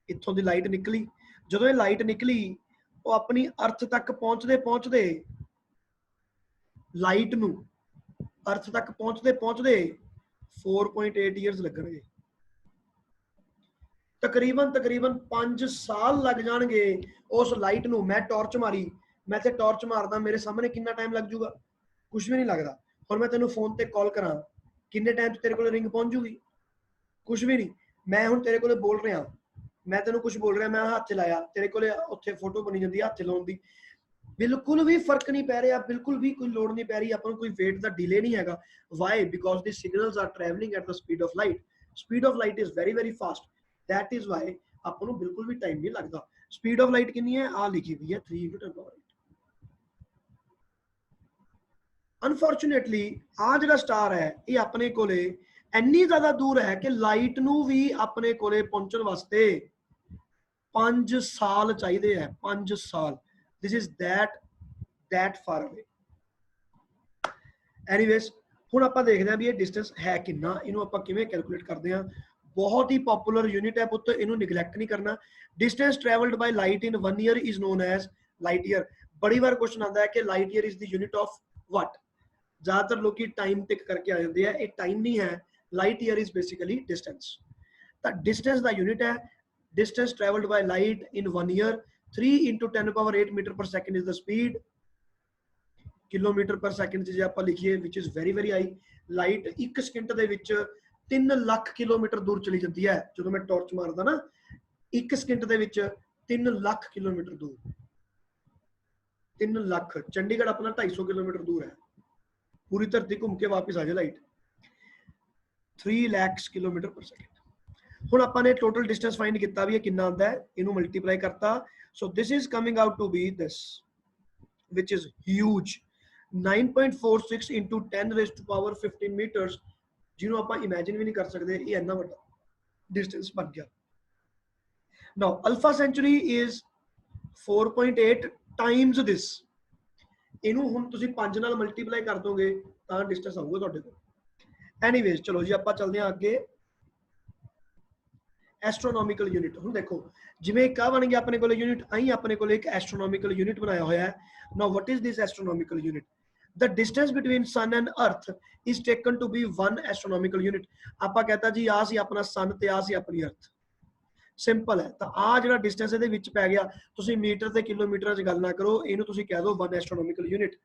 ਇੱਥੋਂ ਦੀ ਲਾਈਟ ਨਿਕਲੀ, ਜਦੋਂ ਇਹ ਲਾਈਟ ਨਿਕਲੀ ਉਹ ਆਪਣੀ ਅਰਥ ਤੱਕ ਪਹੁੰਚਦੇ ਲਾਈਟ ਨੂੰ ਅਰਥ ਤੱਕ ਪਹੁੰਚਦੇ 4.8 ਇਅਰਸ ਲੱਗਣਗੇ। ਤਕਰੀਬਨ 5 ਸਾਲ ਲੱਗ ਜਾਣਗੇ ਉਸ ਲਾਈਟ ਨੂੰ। ਮੈਂ ਟਾਰਚ ਮਾਰੀ, ਮੈਂ ਤੇ ਟਾਰਚ ਮਾਰਦਾ, ਮੇਰੇ ਸਾਹਮਣੇ ਕਿੰਨਾ ਟਾਈਮ ਲੱਗ ਜੂਗਾ? ਕੁਝ ਵੀ ਨਹੀਂ ਲੱਗਦਾ। ਹੁਣ ਮੈਂ ਤੈਨੂੰ ਫੋਨ ਤੇ ਕਾਲ ਕਰਾਂ, ਕਿੰਨੇ ਟਾਈਮ 'ਚ ਤੇਰੇ ਕੋਲ ਰਿੰਗ ਪਹੁੰਚ ਜੂਗੀ? ਕੁਝ ਵੀ ਨਹੀਂ। ਮੈਂ ਹੁਣ ਤੇਰੇ ਕੋਲੇ ਬੋਲ ਰਿਹਾ, ਮੈਂ ਤੈਨੂੰ ਕੁਝ ਬੋਲ ਰਿਹਾ, ਮੈਂ ਹੱਥ ਲਾਇਆ, ਤੇਰੇ ਕੋਲੇ ਉੱਥੇ ਫੋਟੋ ਬਣੀ ਜਾਂਦੀ ਹੈ ਹੱਥ ਲਾਉਣ ਦੀ। ਬਿਲਕੁਲ ਵੀ ਫਰਕ ਨਹੀਂ ਪੈ ਰਿਹਾ, ਬਿਲਕੁਲ ਵੀ ਕੋਈ ਲੋੜ ਨਹੀਂ ਪੈ ਰਹੀ, ਆਪਾਂ ਨੂੰ ਕੋਈ ਵੇਟ ਦਾ ਡਿਲੇ ਨਹੀਂ ਹੈਗਾ। Why? Because the signals are travelling at the speed of light. Speed of light is very fast. That is why ਆਪਾਂ ਨੂੰ ਬਿਲਕੁਲ ਵੀ ਟਾਈਮ ਨਹੀਂ ਲੱਗਦਾ। ਸਪੀਡ ਆਫ ਲਾਈਟ ਕਿੰਨੀ ਹੈ? ਆ ਲਿਖੀ ਹੋਈ ਹੈ 3 × 10⁸। ਅਨਫੋਰਚੂਨੇਟਲੀ ਆ ਜਿਹੜਾ ਸਟਾਰ ਹੈ ਇਹ ਆਪਣੇ ਕੋਲੇ ਇੰਨੀ ਜ਼ਿਆਦਾ ਦੂਰ ਹੈ ਕਿ ਲਾਈਟ ਨੂੰ ਵੀ ਆਪਣੇ ਕੋਲੇ ਪਹੁੰਚਣ ਵਾਸਤੇ 5 ਸਾਲ ਚਾਹੀਦੇ ਹੈ। 5 ਸਾਲ। This is that far away. Anyways, ਹੁਣ ਆਪਾਂ ਦੇਖਦੇ ਹਾਂ ਵੀ ਇਹ ਡਿਸਟੈਂਸ ਹੈ ਕਿੰਨਾ, ਇਹਨੂੰ ਆਪਾਂ ਕਿਵੇਂ ਕੈਲਕੂਲੇਟ ਕਰਦੇ ਹਾਂ। ਬਹੁਤ ਹੀ ਪਪੂਲਰ ਯੂਨਿਟ ਹੈ ਪੁੱਤ, ਇਹਨੂੰ ਨਿਗਲੈਕਟ ਨਹੀਂ ਕਰਨਾ। Distance travelled by light in 1 year is known as light year. ਬੜੀ ਵਾਰ ਕੁਐਸਚਨ ਆਉਂਦਾ ਹੈ ਕਿ light year is the unit of what. ਜ਼ਿਆਦਾਤਰ ਲੋਕੀ ਟਾਈਮ ਟਿਕ ਕਰਕੇ ਆ ਜਾਂਦੇ ਆ, ਇਹ ਟਾਈਮ ਨਹੀਂ ਹੈ। Light year is basically distance. ਤਾਂ ਡਿਸਟੈਂਸ ਦਾ ਯੂਨਿਟ ਹੈ distance traveled by light in 1 year। 3 × 10⁸ meter per second is the speed। Kilometre ਪਰ ਸੈਕਿੰਡ ਜੇ ਆਪਾਂ ਲਿਖੀਏ which is very high। Light 1 second ਦੇ ਵਿੱਚ 3 ਲੱਖ ਕਿਲੋਮੀਟਰ ਦੂਰ ਚਲੀ ਜਾਂਦੀ ਹੈ। ਜਦੋਂ ਮੈਂ ਟਾਰਚ ਮਾਰਦਾ ਨਾ 1 ਸਕਿੰਟ ਦੇ ਵਿੱਚ 3 ਲੱਖ ਕਿਲੋਮੀਟਰ ਦੂਰ। 3 ਲੱਖ। ਚੰਡੀਗੜ੍ਹ ਆਪਣਾ 250 ਕਿਲੋਮੀਟਰ ਦੂਰ ਹੈ। ਪੂਰੀ ਧਰਤੀ ਘੁੰਮ ਕੇ ਵਾਪਸ ਆ ਜਾਏ ਲਾਈਟ। 3 ਲੱਖ ਕਿਲੋਮੀਟਰ ਪਰ ਸੈਕਿੰਡ। ਹੁਣ ਆਪਾਂ ਨੇ ਟੋਟਲ ਡਿਸਟੈਂਸ ਫਾਈਂਡ ਕੀਤਾ ਵੀ ਇਹ ਕਿੰਨਾ ਆਉਂਦਾ ਹੈ, ਇਹਨੂੰ ਮਲਟੀਪਲਾਈ ਕਰਤਾ। So this is coming out to be this which is huge। 9.46 × 10⁻15 meters, ਜਿਹਨੂੰ ਆਪਾਂ ਇਮੇਜਿਨ ਵੀ ਨਹੀਂ ਕਰ ਸਕਦੇ। ਇਹ ਇੰਨਾ ਵੱਡਾ ਡਿਸਟੈਂਸ ਬਣ ਗਿਆ। ਨਾਓ ਅਲਫਾ ਸੈਂਚੁਰੀ ਇਜ਼ 4.8 ਟਾਈਮਸ ਦਿਸ। ਇਹਨੂੰ ਹੁਣ ਤੁਸੀਂ 5 ਨਾਲ ਮਲਟੀਪਲਾਈ ਕਰ ਦੋਗੇ ਤਾਂ ਡਿਸਟੈਂਸ ਆਊਗਾ ਤੁਹਾਡੇ ਕੋਲ। ਐਨੀਵੇਜ਼ ਚਲੋ ਜੀ ਆਪਾਂ ਚੱਲਦੇ ਹਾਂ ਅੱਗੇ। Astronomical unit. ਹੁਣ ਦੇਖੋ ਜਿਵੇਂ ਇੱਕ ਆ ਬਣ ਗਿਆ ਆਪਣੇ ਕੋਲ ਯੂਨਿਟ, ਆਈ ਆਪਣੇ ਕੋਲ ਇੱਕ ਐਸਟ੍ਰੋਨੋਮਿਕਲ ਯੂਨਿਟ ਬਣਾਇਆ ਹੋਇਆ ਹੈ। Now what is this astronomical unit? The distance between sun and earth is taken to be 1 astronomical unit। ਆਪਾਂ ਕਹਤਾ ਜੀ ਆ ਸੀ ਆਪਣਾ sun ਤੇ ਆ ਸੀ ਆਪਣੀ ਅਰਥ। ਸਿੰਪਲ ਹੈ। ਤਾਂ ਆ ਜਿਹੜਾ ਡਿਸਟੈਂਸ ਇਹਦੇ ਵਿੱਚ ਪੈ ਗਿਆ, ਤੁਸੀਂ ਮੀਟਰ ਤੇ ਕਿਲੋਮੀਟਰਾਂ 'ਚ ਗੱਲ ਨਾ ਕਰੋ, ਇਹਨੂੰ ਤੁਸੀਂ ਕਹਿ ਦਿਓ 1 ਐਸਟ੍ਰੋਨੋਮਿਕਲ ਯੂਨਿਟ।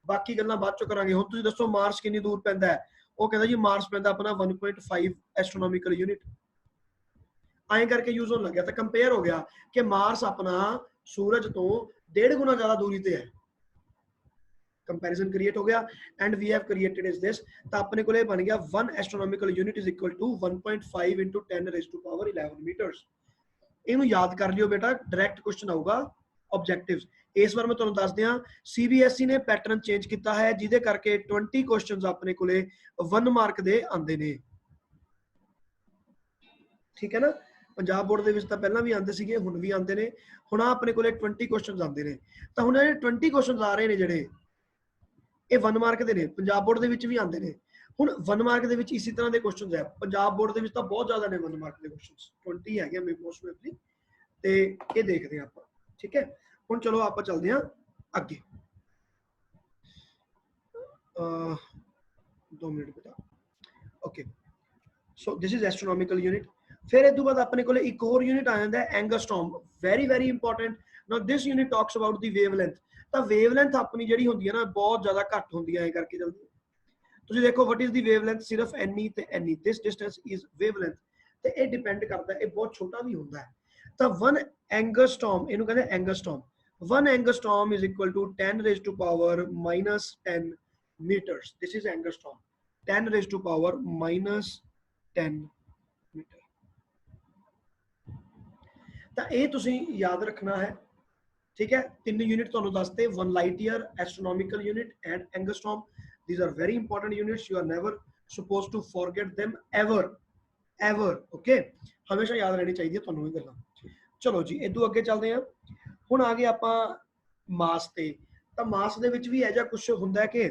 ਬਾਕੀ ਗੱਲਾਂ ਬਾਅਦ ਚੋਂ ਕਰਾਂਗੇ। ਹੁਣ ਤੁਸੀਂ ਦੱਸੋ ਮਾਰਸ ਕਿੰਨੀ ਦੂਰ ਪੈਂਦਾ ਹੈ? ਉਹ ਕਹਿੰਦਾ ਜੀ ਮਾਰਸ ਪੈਂਦਾ ਆਪਣਾ 1.5 ਐਸਟ੍ਰੋਨੋਮਿਕਲ ਯੂਨਿਟ। ਐਂ ਕਰਕੇ ਯੂਜ਼ ਹੋਣ ਲੱਗਿਆ ਤਾਂ ਕੰਪੇਅਰ ਹੋ ਗਿਆ ਕਿ ਮਾਰਸ ਆਪਣਾ ਸੂਰਜ ਤੋਂ 1.5 ਗੁਣਾ ਜ਼ਿਆਦਾ ਦੂਰੀ ਤੇ ਹੈ। ਕੰਪੈਰੀਜ਼ਨ ਕ੍ਰੀਏਟ ਹੋ ਗਿਆ and we have created is this. ਤਾਂ ਆਪਣੇ ਕੋਲ ਇਹ ਬਣ ਗਿਆ 1 astronomical unit is equal to 1.5 × 10⁻11 metres. ਇਹਨੂੰ ਯਾਦ ਕਰ ਲਿਓ ਬੇਟਾ, ਡਾਇਰੈਕਟ ਕੁਐਸਚਨ ਆਊਗਾ ਆਬਜੈਕਟਿਵਸ। ਇਸ ਵਾਰ ਮੈਂ ਤੁਹਾਨੂੰ ਦੱਸ ਦਿਆਂ CBSE ਨੇ ਪੈਟਰਨ ਚੇਂਜ ਕੀਤਾ ਹੈ ਜਿਹਦੇ ਕਰਕੇ 20 ਕੁਐਸਚਨਸ ਆਪਣੇ ਕੋਲੇ 1 ਮਾਰਕ ਦੇ ਆਉਂਦੇ ਨੇ। ਠੀਕ ਹੈ ਨਾ? ਪੰਜਾਬ ਬੋਰਡ ਦੇ ਵਿੱਚ ਤਾਂ ਪਹਿਲਾਂ ਵੀ ਆਉਂਦੇ ਸੀਗੇ, ਹੁਣ ਵੀ ਆਉਂਦੇ ਨੇ। ਹੁਣ ਆਪਣੇ ਕੋਲੇ 20 ਕੁਐਸਚਨਸ ਆਉਂਦੇ ਨੇ। ਤਾਂ ਹੁਣ ਇਹ 20 ਕੁਐਸਚਨਸ ਆ ਰਹੇ ਨੇ ਜਿਹੜੇ ਇਹ 1 ਮਾਰਕ ਦੇ ਨੇ। ਪੰਜਾਬ ਬੋਰਡ ਦੇ ਵਿੱਚ ਵੀ ਆਉਂਦੇ ਨੇ। ਹੁਣ 1 ਮਾਰਕ ਦੇ ਵਿੱਚ ਇਸੇ ਤਰ੍ਹਾਂ ਦੇ ਕੁਐਸਚਨਸ ਹੈ। ਪੰਜਾਬ ਬੋਰਡ ਦੇ ਵਿੱਚ ਤਾਂ ਬਹੁਤ ਜ਼ਿਆਦਾ ਨੇ 1 ਮਾਰਕ ਦੇ ਕੁਐਸਚਨਸ, 20 ਹੈਗੇ ਮੋਸਟ ਪ੍ਰੋਬੇਬਲੀ। ਤੇ ਇਹ ਦੇਖਦੇ ਹਾਂ ਆਪਾਂ। ਠੀਕ ਹੈ, ਹੁਣ ਚਲੋ ਆਪਾਂ ਚੱਲਦੇ ਹਾਂ आगे 2 मिनट बेटा okay so this is astronomical unit फिर इस बाद अपने को एक होर यूनिट आ जाता है angstrom very very important now this unit talks about the wavelength ਤਾਂ ਵੇਵਲੈਂਥ ਆਪਣੀ ਜਿਹੜੀ ਹੁੰਦੀ ਹੈ ਨਾ ਬਹੁਤ ਜ਼ਿਆਦਾ ਘੱਟ ਹੁੰਦੀ ਹੈ ਐ ਕਰਕੇ ਜਲਦੀ ਤੁਸੀਂ ਦੇਖੋ ਵਟ ਇਜ਼ ਦੀ ਵੇਵਲੈਂਥ ਸਿਰਫ ਐਨੀ ਤੇ ਐਨੀ ਦਿਸ ਡਿਸਟੈਂਸ ਇਜ਼ ਵੇਵਲੈਂਥ ਤੇ ਇਹ ਡਿਪੈਂਡ ਕਰਦਾ ਇਹ ਬਹੁਤ ਛੋਟਾ ਵੀ ਹੁੰਦਾ ਹੈ ਤਾਂ 1 ਐਂਗਸਟ੍ਰੋਮ ਇਹਨੂੰ ਕਹਿੰਦੇ ਐਂਗਸਟ੍ਰੋਮ 1 angstrom is equal to 10 raised to power minus 10 meters. This is angstrom. 10 raised to power minus 10 meter. ਤਾਂ ਇਹ ਤੁਸੀਂ ਯਾਦ ਰੱਖਣਾ ਹੈ ਠੀਕ ਹੈ ਤਿੰਨ ਯੂਨਿਟ ਤੁਹਾਨੂੰ ਦੱਸਦੇ 1 light year astronomical unit and angstrom. These are very important units. You are never supposed to forget them ever. Okay? ਹਮੇਸ਼ਾ ਯਾਦ ਰਹਿਣੀ ਚਾਹੀਦੀ ਹੈ ਤੁਹਾਨੂੰ ਇਹ ਗੱਲਾਂ ਚਲੋ ਜੀ ਇਦੋਂ ਅੱਗੇ ਚੱਲਦੇ ਹਾਂ ਹੁਣ ਆ ਗਏ ਆਪਾਂ ਮਾਸ ਤੇ ਤਾਂ ਮਾਸ ਦੇ ਵਿੱਚ ਵੀ ਇਹ ਜਿਹਾ ਕੁਝ ਹੁੰਦਾ ਕਿ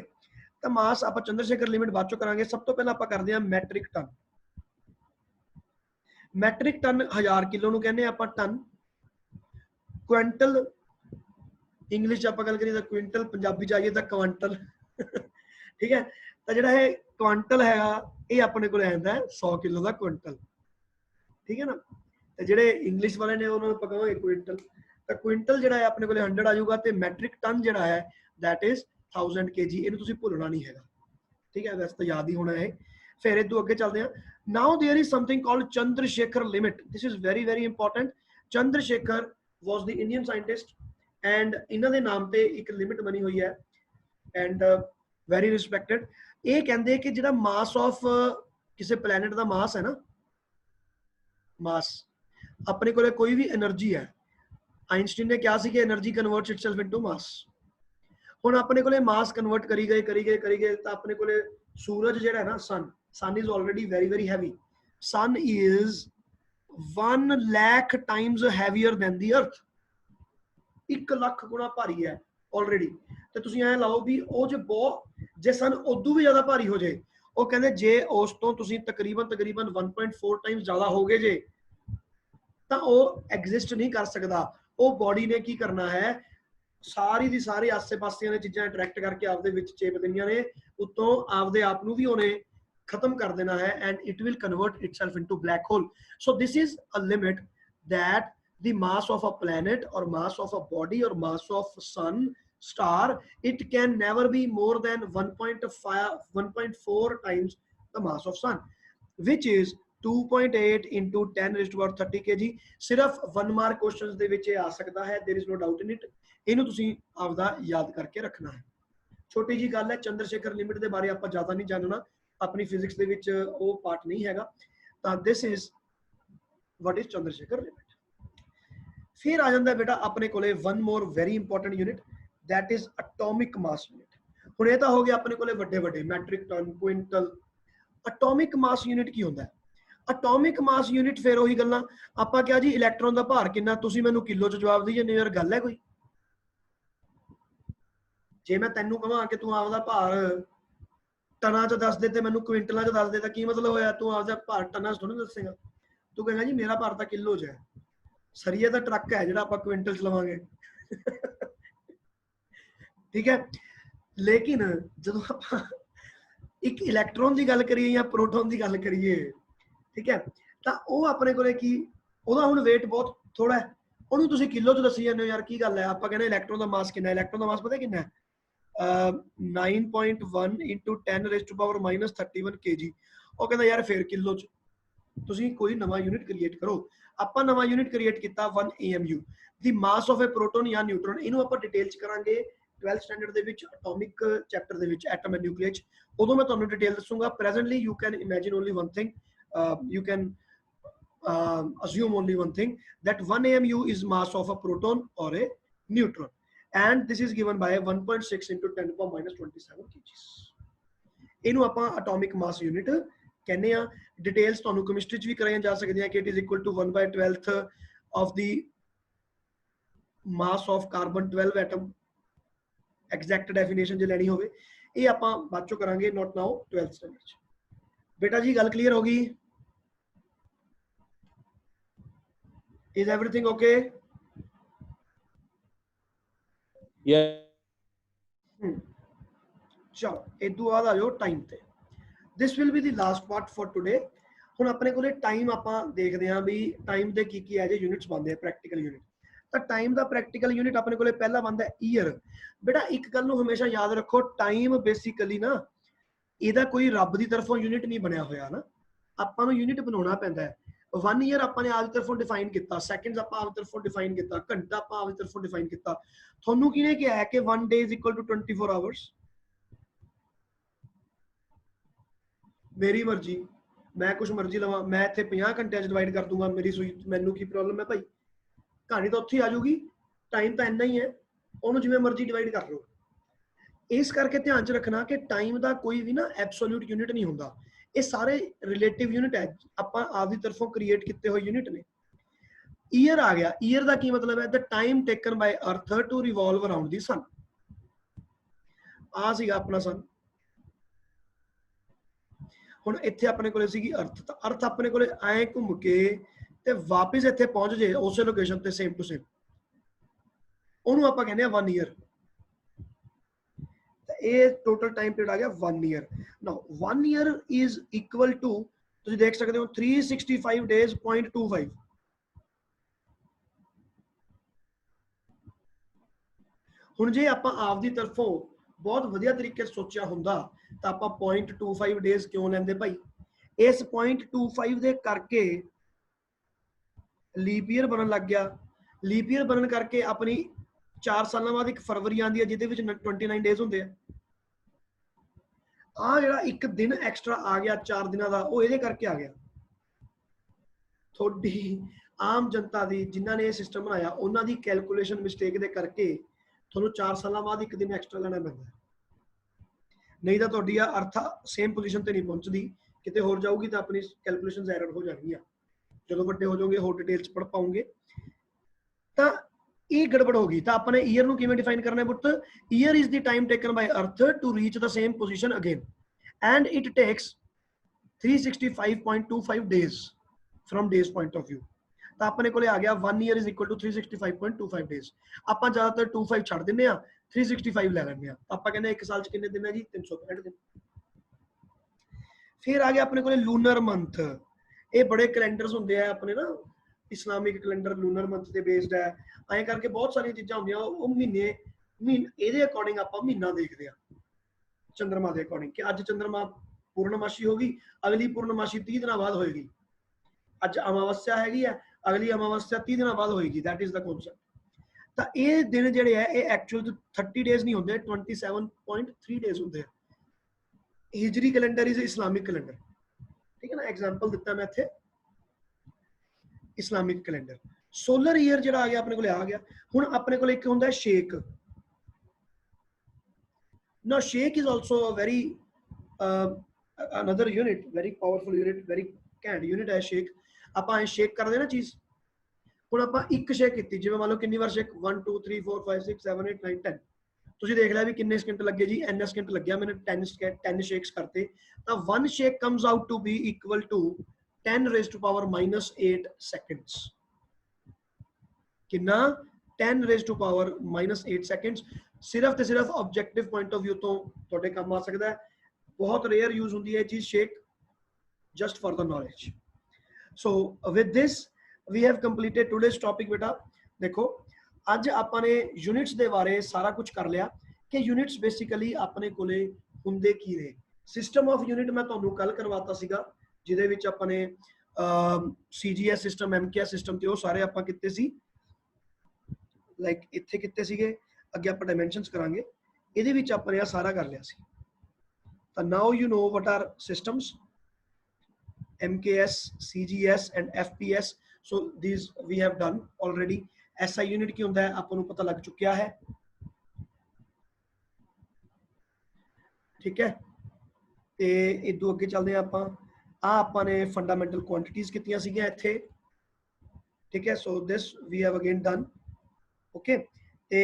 ਤਾਂ ਮਾਸ ਆਪਾਂ ਚੰਦਰਸ਼ੇਖਰ ਲਿਮਿਟ ਬਾਅਦ ਚੋਂ ਕਰਾਂਗੇ ਸਭ ਤੋਂ ਪਹਿਲਾਂ ਆਪਾਂ ਕਰਦੇ ਹਾਂ ਮੈਟ੍ਰਿਕ ਟਨ 1000 ਕਿਲੋ ਨੂੰ ਕਹਿੰਦੇ ਆਪਾਂ ਟਨ ਕੁਇੰਟਲ ਇੰਗਲਿਸ਼ ਚ ਆਪਾਂ ਗੱਲ ਕਰੀਏ ਤਾਂ ਕੁਇੰਟਲ ਪੰਜਾਬੀ ਚ ਆਈਏ ਤਾਂ ਕੁਆਂਟਲ ਠੀਕ ਹੈ ਤਾਂ ਜਿਹੜਾ ਇਹ ਕੁਆਂਟਲ ਹੈਗਾ ਇਹ ਆਪਣੇ ਕੋਲ ਆਉਂਦਾ 100 ਕਿਲੋ ਦਾ ਕੁਇੰਟਲ ਠੀਕ ਹੈ ਨਾ ਤੇ ਜਿਹੜੇ ਇੰਗਲਿਸ਼ ਵਾਲੇ ਨੇ ਉਹਨਾਂ ਨੂੰ ਆਪਾਂ ਕਹਾਂਗੇ ਕੁਇੰਟਲ ਤਾਂ ਕੁਇੰਟਲ ਜਿਹੜਾ ਹੈ ਆਪਣੇ ਕੋਲੇ 100 ਆ ਜਾਊਗਾ ਤੇ ਮੈਟ੍ਰਿਕ ਟਨ ਜਿਹੜਾ ਹੈ that is 1000 kg ਇਹਨੂੰ ਤੁਸੀਂ ਭੁੱਲਣਾ ਨਹੀਂ ਹੈਗਾ ਠੀਕ ਹੈ ਵੈਸੇ ਤਾਂ ਯਾਦ ਹੀ ਹੋਣਾ ਹੈ ਫਿਰ ਇਹ ਤੋਂ ਅੱਗੇ ਚੱਲਦੇ ਹਾਂ now there is something called Chandrasekhar limit this is very very important Chandrasekhar was the Indian scientist and ਇਹਨਾਂ ਦੇ ਨਾਮ ਤੇ ਇੱਕ ਲਿਮਿਟ ਬਣੀ ਹੋਈ ਹੈ and very respected ਇਹ ਕਹਿੰਦੇ ਕਿ ਜਿਹੜਾ ਮਾਸ ਆਫ ਕਿਸੇ ਪਲੈਨਟ ਦਾ ਮਾਸ ਹੈ ਨਾ ਮਾਸ ਆਪਣੇ ਕੋਲੇ ਕੋਈ ਵੀ એનર્ਜੀ ਹੈ ਆਇਨਸਟਾਈਨ ਨੇ ਕਿਹਾ ਸੀ ਕਿ એનર્ਜੀ ਕਨਵਰਟਸ ਇਟਸੈਲਫ ਇਨਟੂ ਮਾਸ ਹੁਣ ਆਪਣੇ ਕੋਲੇ ਮਾਸ ਕਨਵਰਟ ਕਰੀ ਗਏ ਤਾਂ ਆਪਣੇ ਕੋਲੇ ਸੂਰਜ ਜਿਹੜਾ ਹੈ ਨਾ sun is already very very heavy sun is 1 lakh times heavier than the earth 1 lakh ਗੁਣਾ ਭਾਰੀ ਹੈ ਆਲਰੇਡੀ ਤੇ ਤੁਸੀਂ ਐ ਲਾਓ ਵੀ ਉਹ ਜੇ sun ਉਦੋਂ ਵੀ ਜ਼ਿਆਦਾ ਭਾਰੀ ਹੋ ਜਾਏ ਉਹ ਕਹਿੰਦੇ ਜੇ ਉਸ ਤੋਂ ਤੁਸੀਂ ਤਕਰੀਬਨ 1.4 ਟਾਈਮਸ ਜ਼ਿਆਦਾ ਹੋਗੇ ਜੇ ਤਾਂ ਉਹ ਐਗਜ਼ਿਸਟ ਨਹੀਂ ਕਰ ਸਕਦਾ ਉਹ ਬੋਡੀ ਨੇ ਕੀ ਕਰਨਾ ਹੈ ਸਾਰੀ ਦੀ ਸਾਰੇ ਆਸੇ-ਪਾਸੇ ਦੀਆਂ ਚੀਜ਼ਾਂ ਇੰਟਰੈਕਟ ਕਰਕੇ ਆਪਦੇ ਵਿੱਚ ਚੇਪ ਦੇਣੀਆਂ ਨੇ ਉਤੋਂ ਆਪਦੇ ਆਪ ਨੂੰ ਵੀ ਉਹਨੇ ਖਤਮ ਕਰ ਦੇਣਾ ਹੈ and it will convert itself into black hole so this is a limit that the mass of a planet or mass of a body or mass of sun star it can never be more than 1.4 times the mass of sun which is 2.8 into 10 raised to power 30 kg ਸਿਰਫ 1 mark questions ਦੇ ਵਿੱਚ ਇਹ ਆ ਸਕਦਾ ਹੈ there is no doubt in it ਇਹਨੂੰ ਤੁਸੀਂ ਆਪਦਾ ਯਾਦ ਕਰਕੇ ਰੱਖਣਾ ਹੈ ਛੋਟੀ ਜੀ ਗੱਲ ਹੈ ਚੰਦਰਸ਼ੇਖਰ ਲਿਮਿਟ ਦੇ ਬਾਰੇ ਆਪਾਂ ਜ਼ਿਆਦਾ ਨਹੀਂ ਜਾਣਨਾ ਆਪਣੀ ਫਿਜ਼ਿਕਸ ਦੇ ਵਿੱਚ ਉਹ ਪਾਰਟ ਨਹੀਂ ਹੈਗਾ ਤਾਂ this is what is Chandrasekhar limit फिर आ जाता है बेटा अपने कोले one more very important unit that is atomic mass unit हुण ये तां हो गया अपने कोले वड्डे वड्डे metric ton quintal atomic mass unit की हुंदा है एटॉमिक मास यूनिट फिर ओही गल्लां आपां क्या जी इलैक्ट्रॉन दा भार किन्ना तुसीं मैनूं किलो च जवाब दी जंदे यार गल है कोई जे मैं तैनूं कहां कि तूं आपदा भार टनां च दस दे ते मैनूं क्विंटलां च दस दे तां की मतलब होया तूं आपदा भार टनां च थोड़ी दसेगा तूं कहेगा जी मेरा भार तां किलो च है सरिये का ट्रक है जो आप क्विंटल चलावांगे ठीक है लेकिन जो एक इलैक्ट्रॉन की गल करिए या प्रोटॉन की गल करिए ठीक है तो वो अपने को हुण वेट बहुत थोड़ा है उन्होंने तुसीं किलो च दसी जांदे हो यार की गल है आप कहने इलैक्ट्रॉन का मास कितना इलैक्ट्रॉन का मास पता कितना है 9.1 into 10 raised to power minus 31 kg वो कहता यार फिर किलो च तुसीं कोई नवा यूनिट क्रिएट करो ਆਪਾਂ ਨਵਾਂ ਯੂਨਿਟ ਕ੍ਰੀਏਟ ਕੀਤਾ 1 AMU the mass of a proton ਜਾਂ ਨਿਊਟਰੋਨ ਇਹਨੂੰ ਆਪਾਂ ਡਿਟੇਲ ਚ ਕਰਾਂਗੇ 12th ਸਟੈਂਡਰਡ ਦੇ ਵਿੱਚ ਐਟੋਮਿਕ ਚੈਪਟਰ ਦੇ ਵਿੱਚ ਐਟਮ ਐਂਡ ਨਿਊਕਲੀਅਰ ਉਦੋਂ ਮੈਂ ਤੁਹਾਨੂੰ ਡਿਟੇਲ ਦੱਸੂਗਾ presently you can imagine only one thing you can assume only one thing that 1 AMU is mass of a proton or a neutron and this is given by 1.6 into 10 to the power minus 27 kg ਇਹਨੂੰ ਆਪਾਂ atomic mass unit कहने details तुहानू chemistry च भी कराई जा सकती कि it is equal to 1/12th of the mass of carbon 12 atom exact definition जो लैनी होवे ये आपां बाद चों करांगे नॉट नाउ 12th स्टैंडर्ड बेटा जी गल क्लीयर होगी इज एवरीथिंग ओके ਚਲੋ ਇਦੋਂ ਬਾਅਦ ਆ ਜਾਓ ਟਾਈਮ ਤੇ। This will be the last part for today. ਹੁਣ ਆਪਣੇ ਕੋਲੇ ਟਾਈਮ ਆਪਾਂ ਦੇਖਦੇ ਹਾਂ ਵੀ ਟਾਈਮ ਦੇ ਕੀ ਹੈ ਜੇ ਯੂਨਿਟਸ ਬਣਦੇ ਆ ਪ੍ਰੈਕਟੀਕਲ ਯੂਨਿਟ। ਤਾਂ ਟਾਈਮ ਦਾ ਪ੍ਰੈਕਟੀਕਲ ਯੂਨਿਟ ਆਪਣੇ ਕੋਲੇ ਪਹਿਲਾ ਬਣਦਾ ਈਅਰ। ਬੇਟਾ ਇੱਕ ਗੱਲ ਨੂੰ ਹਮੇਸ਼ਾ ਯਾਦ ਰੱਖੋ, ਟਾਈਮ ਬੇਸਿਕਲੀ ਨਾ ਇਹਦਾ ਕੋਈ ਰੱਬ ਦੀ ਤਰਫੋਂ ਯੂਨਿਟ ਨਹੀਂ ਬਣਿਆ ਹੋਇਆ ਨਾ, ਆਪਾਂ ਨੂੰ ਯੂਨਿਟ ਬਣਾਉਣਾ ਪੈਂਦਾ ਹੈ। 1 ਈਅਰ ਆਪਾਂ ਨੇ ਆਪਦੀ ਤਰਫੋਂ ਡਿਫਾਈਨ ਕੀਤਾ, ਸੈਕਿੰਡਸ ਆਪਾਂ ਆਪਦੀ ਤਰਫੋਂ ਡਿਫਾਈਨ ਕੀਤਾ, ਘੰਟਾ ਆਪਾਂ ਆਪਦੀ ਤਰਫੋਂ ਡਿਫਾਈਨ ਕੀਤਾ। ਤੁਹਾਨੂੰ ਕਿਹਨੇ ਕਿਹਾ ਹੈ ਕਿ 1 day is equal to 24 hours? ਮੇਰੀ ਮਰਜ਼ੀ, ਮੈਂ ਕੁਝ ਮਰਜ਼ੀ ਲਵਾਂ, ਮੈਂ ਇੱਥੇ 50 ਘੰਟਿਆਂ 'ਚ ਡਿਵਾਈਡ ਕਰ ਦੂੰਗਾ, ਮੇਰੀ ਸੂਈ, ਮੈਨੂੰ ਕੀ ਪ੍ਰੋਬਲਮ ਹੈ ਭਾਈ? ਕਹਾਣੀ ਤਾਂ ਉੱਥੇ ਆ ਜਾਊਗੀ, ਟਾਈਮ ਤਾਂ ਇੰਨਾ ਹੀ ਹੈ, ਉਹਨੂੰ ਜਿਵੇਂ ਮਰਜ਼ੀ ਡਿਵਾਈਡ ਕਰ ਲਓ। ਇਸ ਕਰਕੇ ਧਿਆਨ 'ਚ ਰੱਖਣਾ ਕਿ ਟਾਈਮ ਦਾ ਕੋਈ ਵੀ ਨਾ ਐਬਸੋਲੂਟ ਯੂਨਿਟ ਨਹੀਂ ਹੁੰਦਾ, ਇਹ ਸਾਰੇ ਰਿਲੇਟਿਵ ਯੂਨਿਟ ਹੈ, ਆਪਾਂ ਆਪਦੀ ਤਰਫੋਂ ਕ੍ਰੀਏਟ ਕੀਤੇ ਹੋਏ ਯੂਨਿਟ ਨੇ। ਈਅਰ ਆ ਗਿਆ, ਈਅਰ ਦਾ ਕੀ ਮਤਲਬ ਹੈ? The time taken by earth to ਰਿਵੋਲਵ around ਦੀ ਸਨ। ਆ ਸੀਗਾ ਆਪਣਾ ਸਨ। ਹੁਣ ਇੱਥੇ ਆਪਣੇ ਕੋਲੇ ਸੀਗੀ ਅਰਥ, ਤਾਂ ਅਰਥ ਆਪਣੇ ਕੋਲੇ ਐਂ ਘੁੰਮ ਕੇ ਤੇ ਵਾਪਸ ਇੱਥੇ ਪਹੁੰਚ ਜੇ ਉਸੇ ਲੋਕੇਸ਼ਨ ਤੇ ਸੇਮ ਟੂ ਸੇਮ, ਉਹਨੂੰ ਆਪਾਂ ਕਹਿੰਦੇ ਆ 1 ਈਅਰ। ਇਹ ਟੋਟਲ ਟਾਈਮ ਪੀਰੀਅਡ ਆ ਗਿਆ 1 year. Now 1 year is equal to, ਤੁਸੀਂ ਦੇਖ ਸਕਦੇ ਹੋ 365 days 0.25। ਹੁਣ ਜੇ ਆਪਾਂ ਆਪਦੀ ਤਰਫੋਂ ਬਹੁਤ ਵਧੀਆ ਤਰੀਕੇ ਨਾਲ ਸੋਚਿਆ ਹੁੰਦਾ ਤਾਂ ਆਪਾਂ 0.25 ਡੇਜ਼ ਕਿਉਂ ਲੈਂਦੇ ਭਾਈ? ਇਸ 0.25 ਦੇ ਕਰਕੇ ਲੀਪ ਈਅਰ ਬਣਨ ਲੱਗ ਗਿਆ। ਲੀਪ ਈਅਰ ਬਣਨ ਕਰਕੇ ਆਪਣੀ 4 ਸਾਲਾਂ ਬਾਅਦ ਇੱਕ ਫਰਵਰੀ ਆਉਂਦੀ ਹੈ ਜਿਹਦੇ ਵਿੱਚ 29 ਡੇਜ਼ ਹੁੰਦੇ ਆ। ਆ ਜਿਹੜਾ ਇੱਕ ਦਿਨ ਐਕਸਟਰਾ ਆ ਗਿਆ 4 ਦਿਨਾਂ ਦਾ, ਉਹ ਇਹਦੇ ਕਰਕੇ ਆ ਗਿਆ। ਤੁਹਾਡੀ ਆਮ ਜਨਤਾ ਦੀ, ਜਿਨ੍ਹਾਂ ਨੇ ਇਹ ਸਿਸਟਮ ਬਣਾਇਆ, ਉਹਨਾਂ ਦੀ ਕੈਲਕੂਲੇਸ਼ਨ ਮਿਸਟੇਕ ਦੇ ਕਰਕੇ ਤੁਹਾਨੂੰ 4 ਸਾਲਾਂ ਬਾਅਦ ਇੱਕ ਦਿਨ ਐਕਸਟਰਾ ਲੈਣਾ ਪੈਂਦਾ, ਨਹੀਂ ਤਾਂ ਤੁਹਾਡੀ ਆ ਅਰਥ ਸੇਮ ਪੋਜੀਸ਼ਨ ਤੇ ਨਹੀਂ ਪਹੁੰਚਦੀ, ਕਿਤੇ ਹੋਰ ਜਾਊਗੀ ਤਾਂ ਆਪਣੀ ਕੈਲਕੂਲੇਸ਼ਨਸ ਐਰਰ ਹੋ ਜਾਣਗੀਆਂ। ਜਦੋਂ ਵੱਡੇ ਹੋ ਜਾਓਗੇ ਹੋਰ ਡਿਟੇਲ 'ਚ ਪੜ੍ਹ ਪਾਉਂਗੇ। ਤਾਂ ਇਹ ਗੜਬੜ ਹੋ ਗਈ। ਤਾਂ ਆਪਾਂ ਨੇ ਈਅਰ ਨੂੰ ਕਿਵੇਂ ਡਿਫਾਈਨ ਕਰਨਾ ਹੈ ਪੁੱਤ? Year is the time taken by earth to reach the same position again and it takes 365.25 days from days point of view। ਤਾਂ ਆਪਣੇ ਕੋਲੇ ਆ ਗਿਆ 1 year is equal to 365.25 days। ਆਪਾਂ ਜ਼ਿਆਦਾਤਰ 25 ਛੱਡ ਦਿੰਦੇ ਆ, 365 ਲੈ ਲੈਂਦੇ ਆ। ਆਪਾਂ ਕਹਿੰਦੇ ਇੱਕ ਸਾਲ 'ਚ ਕਿੰਨੇ ਦਿਨ ਹੈ ਜੀ? 365 ਦਿਨ। ਫਿਰ ਆ ਗਿਆ ਆਪਣੇ ਕੋਲੇ ਲੂਨਰ ਮੰਥ। ਇਹ ਬੜੇ ਕੈਲੰਡਰਸ ਹੁੰਦੇ ਆ ਆਪਣੇ ਨਾ, ਇਸਲਾਮਿਕ ਕੈਲੰਡਰ ਲੂਨਰ ਮੰਥ ਤੇ ਬੇਸਡ ਹੈ। ਐਂ ਕਰਕੇ ਬਹੁਤ ਸਾਰੀਆਂ ਚੀਜ਼ਾਂ ਹੁੰਦੀਆਂ, ਉਹ ਮਹੀਨੇ ਇਹਦੇ ਅਕੋਰਡਿੰਗ ਆਪਾਂ ਮਹੀਨਾ ਦੇਖਦੇ ਆ, ਚੰਦਰਮਾ ਦੇ ਅਕੋਰਡਿੰਗ, ਕਿ ਅੱਜ ਚੰਦਰਮਾ ਪੂਰਨਮਾਸ਼ੀ ਹੋ ਗਈ, ਅਗਲੀ ਪੂਰਨਮਾਸ਼ੀ 30 ਦਿਨਾਂ ਬਾਅਦ ਹੋਏਗੀ। ਅੱਜ ਅਮਾਵਸਿਆ ਹੈਗੀ ਹੈ, ਅਗਲੀ ਅਮਾਵਸਿਆ 30 ਦਿਨਾਂ ਬਾਅਦ ਹੋਏਗੀ। That is the concept. ਤਾਂ ਇਹ ਦਿਨ ਜਿਹੜੇ ਆ ਇਹ ਐਕਚੁਅਲ 30 ਡੇਜ਼ ਨਹੀਂ ਹੁੰਦੇ, 27.3 ਡੇਜ਼ ਹੁੰਦੇ ਆ। ਹਿਜਰੀ ਕੈਲੰਡਰ ਇਜ਼ ਇਸਲਾਮਿਕ ਕੈਲੰਡਰ, ਠੀਕ ਹੈ ਨਾ। ਐਗਜ਼ਾਮਪਲ ਦਿੱਤਾ ਮੈਂ ਇੱਥੇ, ਇਸਲਾਮਿਕ ਕੈਲੰਡਰ। ਸੋਲਰ ਈਅਰ ਜਿਹੜਾ ਆ ਗਿਆ ਆਪਣੇ ਕੋਲੇ ਆ ਗਿਆ। ਹੁਣ ਆਪਣੇ ਕੋਲ ਇੱਕ ਹੁੰਦਾ ਸ਼ੇਕ। ਨਾ shake is also a very another unit, very powerful unit, very ਘੈਂਟ ਯੂਨਿਟ ਹੈ ਸ਼ੇਕ। ਆਪਾਂ ਐ ਸ਼ੇਕ ਕਰਦੇ ਨਾ ਚੀਜ਼। ਹੁਣ ਆਪਾਂ ਇੱਕ ਸ਼ੇਕ ਕੀਤੀ, ਜਿਵੇਂ ਮੰਨ ਲਓ ਕਿੰਨੀ ਵਾਰ ਸ਼ੇਕ? 1 2 3 4 5 6 7 8 9 10। ਤੁਸੀਂ ਦੇਖ ਲਿਆ ਵੀ ਕਿੰਨੇ ਸਕਿੰਟ ਲੱਗੇ ਜੀ? n ਸਕਿੰਟ ਲੱਗਿਆ, ਮੈंने 10 ਸ਼ੇਕਸ ਕਰਤੇ। ਤਾਂ 1 shake comes out to be equal to 10 raised to power -8 seconds। ਕਿੰਨਾ? 10 raised to power -8 seconds। ਸਿਰਫ ਤੇ ਸਿਰਫ ਆਬਜੈਕਟਿਵ ਪੁਆਇੰਟ ਆਫ ਵਿਊ ਤੋਂ ਤੁਹਾਡੇ ਕੰਮ ਆ ਸਕਦਾ ਹੈ। ਬਹੁਤ ਰੇਅਰ ਯੂਜ਼ ਹੁੰਦੀ ਹੈ ਇਹ ਚੀਜ਼ shake, just for the knowledge। So with this we have completed today's topic। ਬੇਟਾ ਦੇਖੋ ਅੱਜ ਆਪਾਂ ਨੇ ਯੂਨਿਟਸ ਦੇ ਬਾਰੇ ਸਾਰਾ ਕੁਝ ਕਰ ਲਿਆ ਕਿ ਯੂਨਿਟਸ ਬੇਸਿਕਲੀ ਆਪਣੇ ਕੋਲੇ ਹੁੰਦੇ ਕੀ ਨੇ। ਸਿਸਟਮ ਆਫ ਯੂਨਿਟ ਮੈਂ ਤੁਹਾਨੂੰ ਕੱਲ ਕਰਵਾਤਾ ਸੀਗਾ, ਜਿਹਦੇ ਵਿੱਚ ਆਪਾਂ ਨੇ CGS ਸਿਸਟਮ, MKS ਸਿਸਟਮ ਤੇ ਉਹ ਸਾਰੇ ਆਪਾਂ ਕੀਤੇ ਸੀ। ਲਾਈਕ ਇੱਥੇ ਕੀਤੇ ਸੀਗੇ, ਅੱਗੇ ਆਪਾਂ ਡਾਇਮੈਂਸ਼ਨਸ ਕਰਾਂਗੇ। ਇਹਦੇ ਵਿੱਚ ਆਪਾਂ ਨੇ ਆ ਸਾਰਾ ਕਰ ਲਿਆ ਸੀ। ਤਾਂ now you know what are systems, MKS, CGS and FPS। so these we have done already। SI unit ਕੀ ਹੁੰਦਾ ਹੈ ਆਪਾਂ ਨੂੰ ਪਤਾ ਲੱਗ ਚੁੱਕਿਆ ਹੈ, ਠੀਕ ਹੈ। ਤੇ ਇਦੋਂ ਅੱਗੇ ਚੱਲਦੇ ਆ ਆਪਾਂ। ਆਪਾਂ ਨੇ ਫੰਡਾਮੈਂਟਲ ਕੁਆਂਟੀਟੀਜ਼ ਕੀਤੀਆਂ ਸੀਗੀਆਂ ਇੱਥੇ, ਠੀਕ ਹੈ। so this we have again done, okay। ਤੇ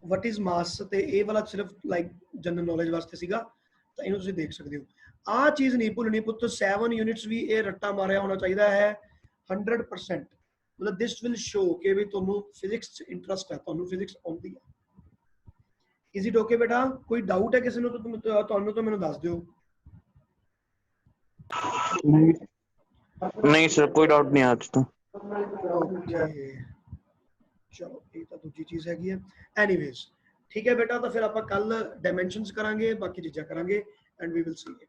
what is mass, ਤੇ ਇਹ ਵਾਲਾ ਸਿਰਫ ਲਾਈਕ ਜਨਰਲ ਨੌਲੇਜ ਵਾਸਤੇ ਸੀਗਾ, ਤਾਂ ਇਹਨੂੰ ਤੁਸੀਂ ਦੇਖ ਸਕਦੇ ਹੋ। ਆਹ ਚੀਜ਼ ਨਹੀਂ ਭੁੱਲਣੀ ਪੁੱਤ, 7 ਯੂਨਿਟਸ ਵੀ ਇਹ ਰੱਟਾ ਮਾਰਿਆ ਹੋਣਾ ਚਾਹੀਦਾ ਹੈ 100%। ਮਤਲਬ this will show ਕਿ ਵੀ ਤੁਹਾਨੂੰ ਫਿਜ਼ਿਕਸ 'ਚ ਇੰਟਰਸਟ ਹੈ, ਤੁਹਾਨੂੰ ਫਿਜ਼ਿਕਸ ਆਉਂਦੀ ਹੈ। ਇਜ਼ ਇਟ ਓਕੇ ਬੇਟਾ? ਕੋਈ ਡਾਊਟ ਹੈ ਕਿਸੇ ਨੂੰ ਤਾਂ ਤੁਹਾਨੂੰ ਤਾਂ ਮੈਨੂੰ ਦੱਸ ਦਿਓ। नहीं सर कोई डाउट नहीं आज तो। ਓਕੇ ਚਲੋ ਇਹ ਤਾਂ ਦੂਜੀ ਚੀਜ਼ ਹੈਗੀ ਹੈ। ਐਨੀਵੇਜ਼ ਠੀਕ ਹੈ ਬੇਟਾ, ਤਾਂ ਫਿਰ ਆਪਾਂ ਕੱਲ ਡਾਇਮੈਂਸ਼ਨਸ ਕਰਾਂਗੇ, ਬਾਕੀ ਚੀਜ਼ਾਂ ਕਰਾਂਗੇ and we will see it.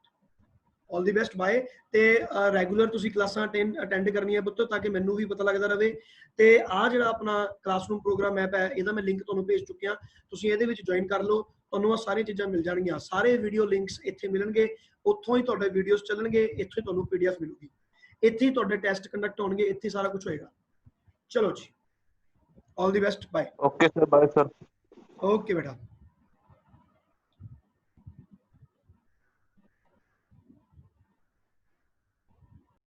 All the best, bye. ਤੇ ਰੈਗੂਲਰ ਤੁਸੀਂ ਕਲਾਸਾਂ ਅਟੈਂਡ ਕਰਨੀਆਂ ਪੁੱਤ, ਤਾਂ ਕਿ ਮੈਨੂੰ ਵੀ ਪਤਾ ਲੱਗਦਾ ਰਹੇ। ਤੇ ਆ ਜਿਹੜਾ ਆਪਣਾ ਕਲਾਸਰੂਮ ਪ੍ਰੋਗਰਾਮ ਐਪ ਹੈ, ਇਹਦਾ ਮੈਂ ਲਿੰਕ ਤੁਹਾਨੂੰ ਭੇਜ ਚੁੱਕਿਆ, ਤੁਸੀਂ ਇਹਦੇ ਵਿੱਚ ਜੁਆਇਨ ਕਰ ਲਓ। ਤੁਹਾਨੂੰ ਆ ਸਾਰੀਆਂ ਚੀਜ਼ਾਂ ਮਿਲ ਜਾਣਗੀਆਂ, ਸਾਰੇ ਵੀਡੀਓ ਲਿੰਕਸ ਇੱਥੇ ਮਿਲਣਗੇ। ਉੱਥੋਂ ਹੀ ਤੁਹਾਡੇ ਵੀਡੀਓਜ਼ ਚੱਲਣਗੇ, ਇੱਥੋਂ ਹੀ ਤੁਹਾਨੂੰ PDF ਮਿਲੂਗੀ, ਇੱਥੇ ਹੀ ਤੁਹਾਡੇ ਟੈਸਟ ਕੰਡਕਟ ਹੋਣਗੇ, ਇੱਥੇ ਸਾਰਾ ਕੁਝ ਹੋਏਗਾ। ਚਲੋ ਜੀ, all the best, bye. Okay sir bye sir. Okay ਬੇਟਾ।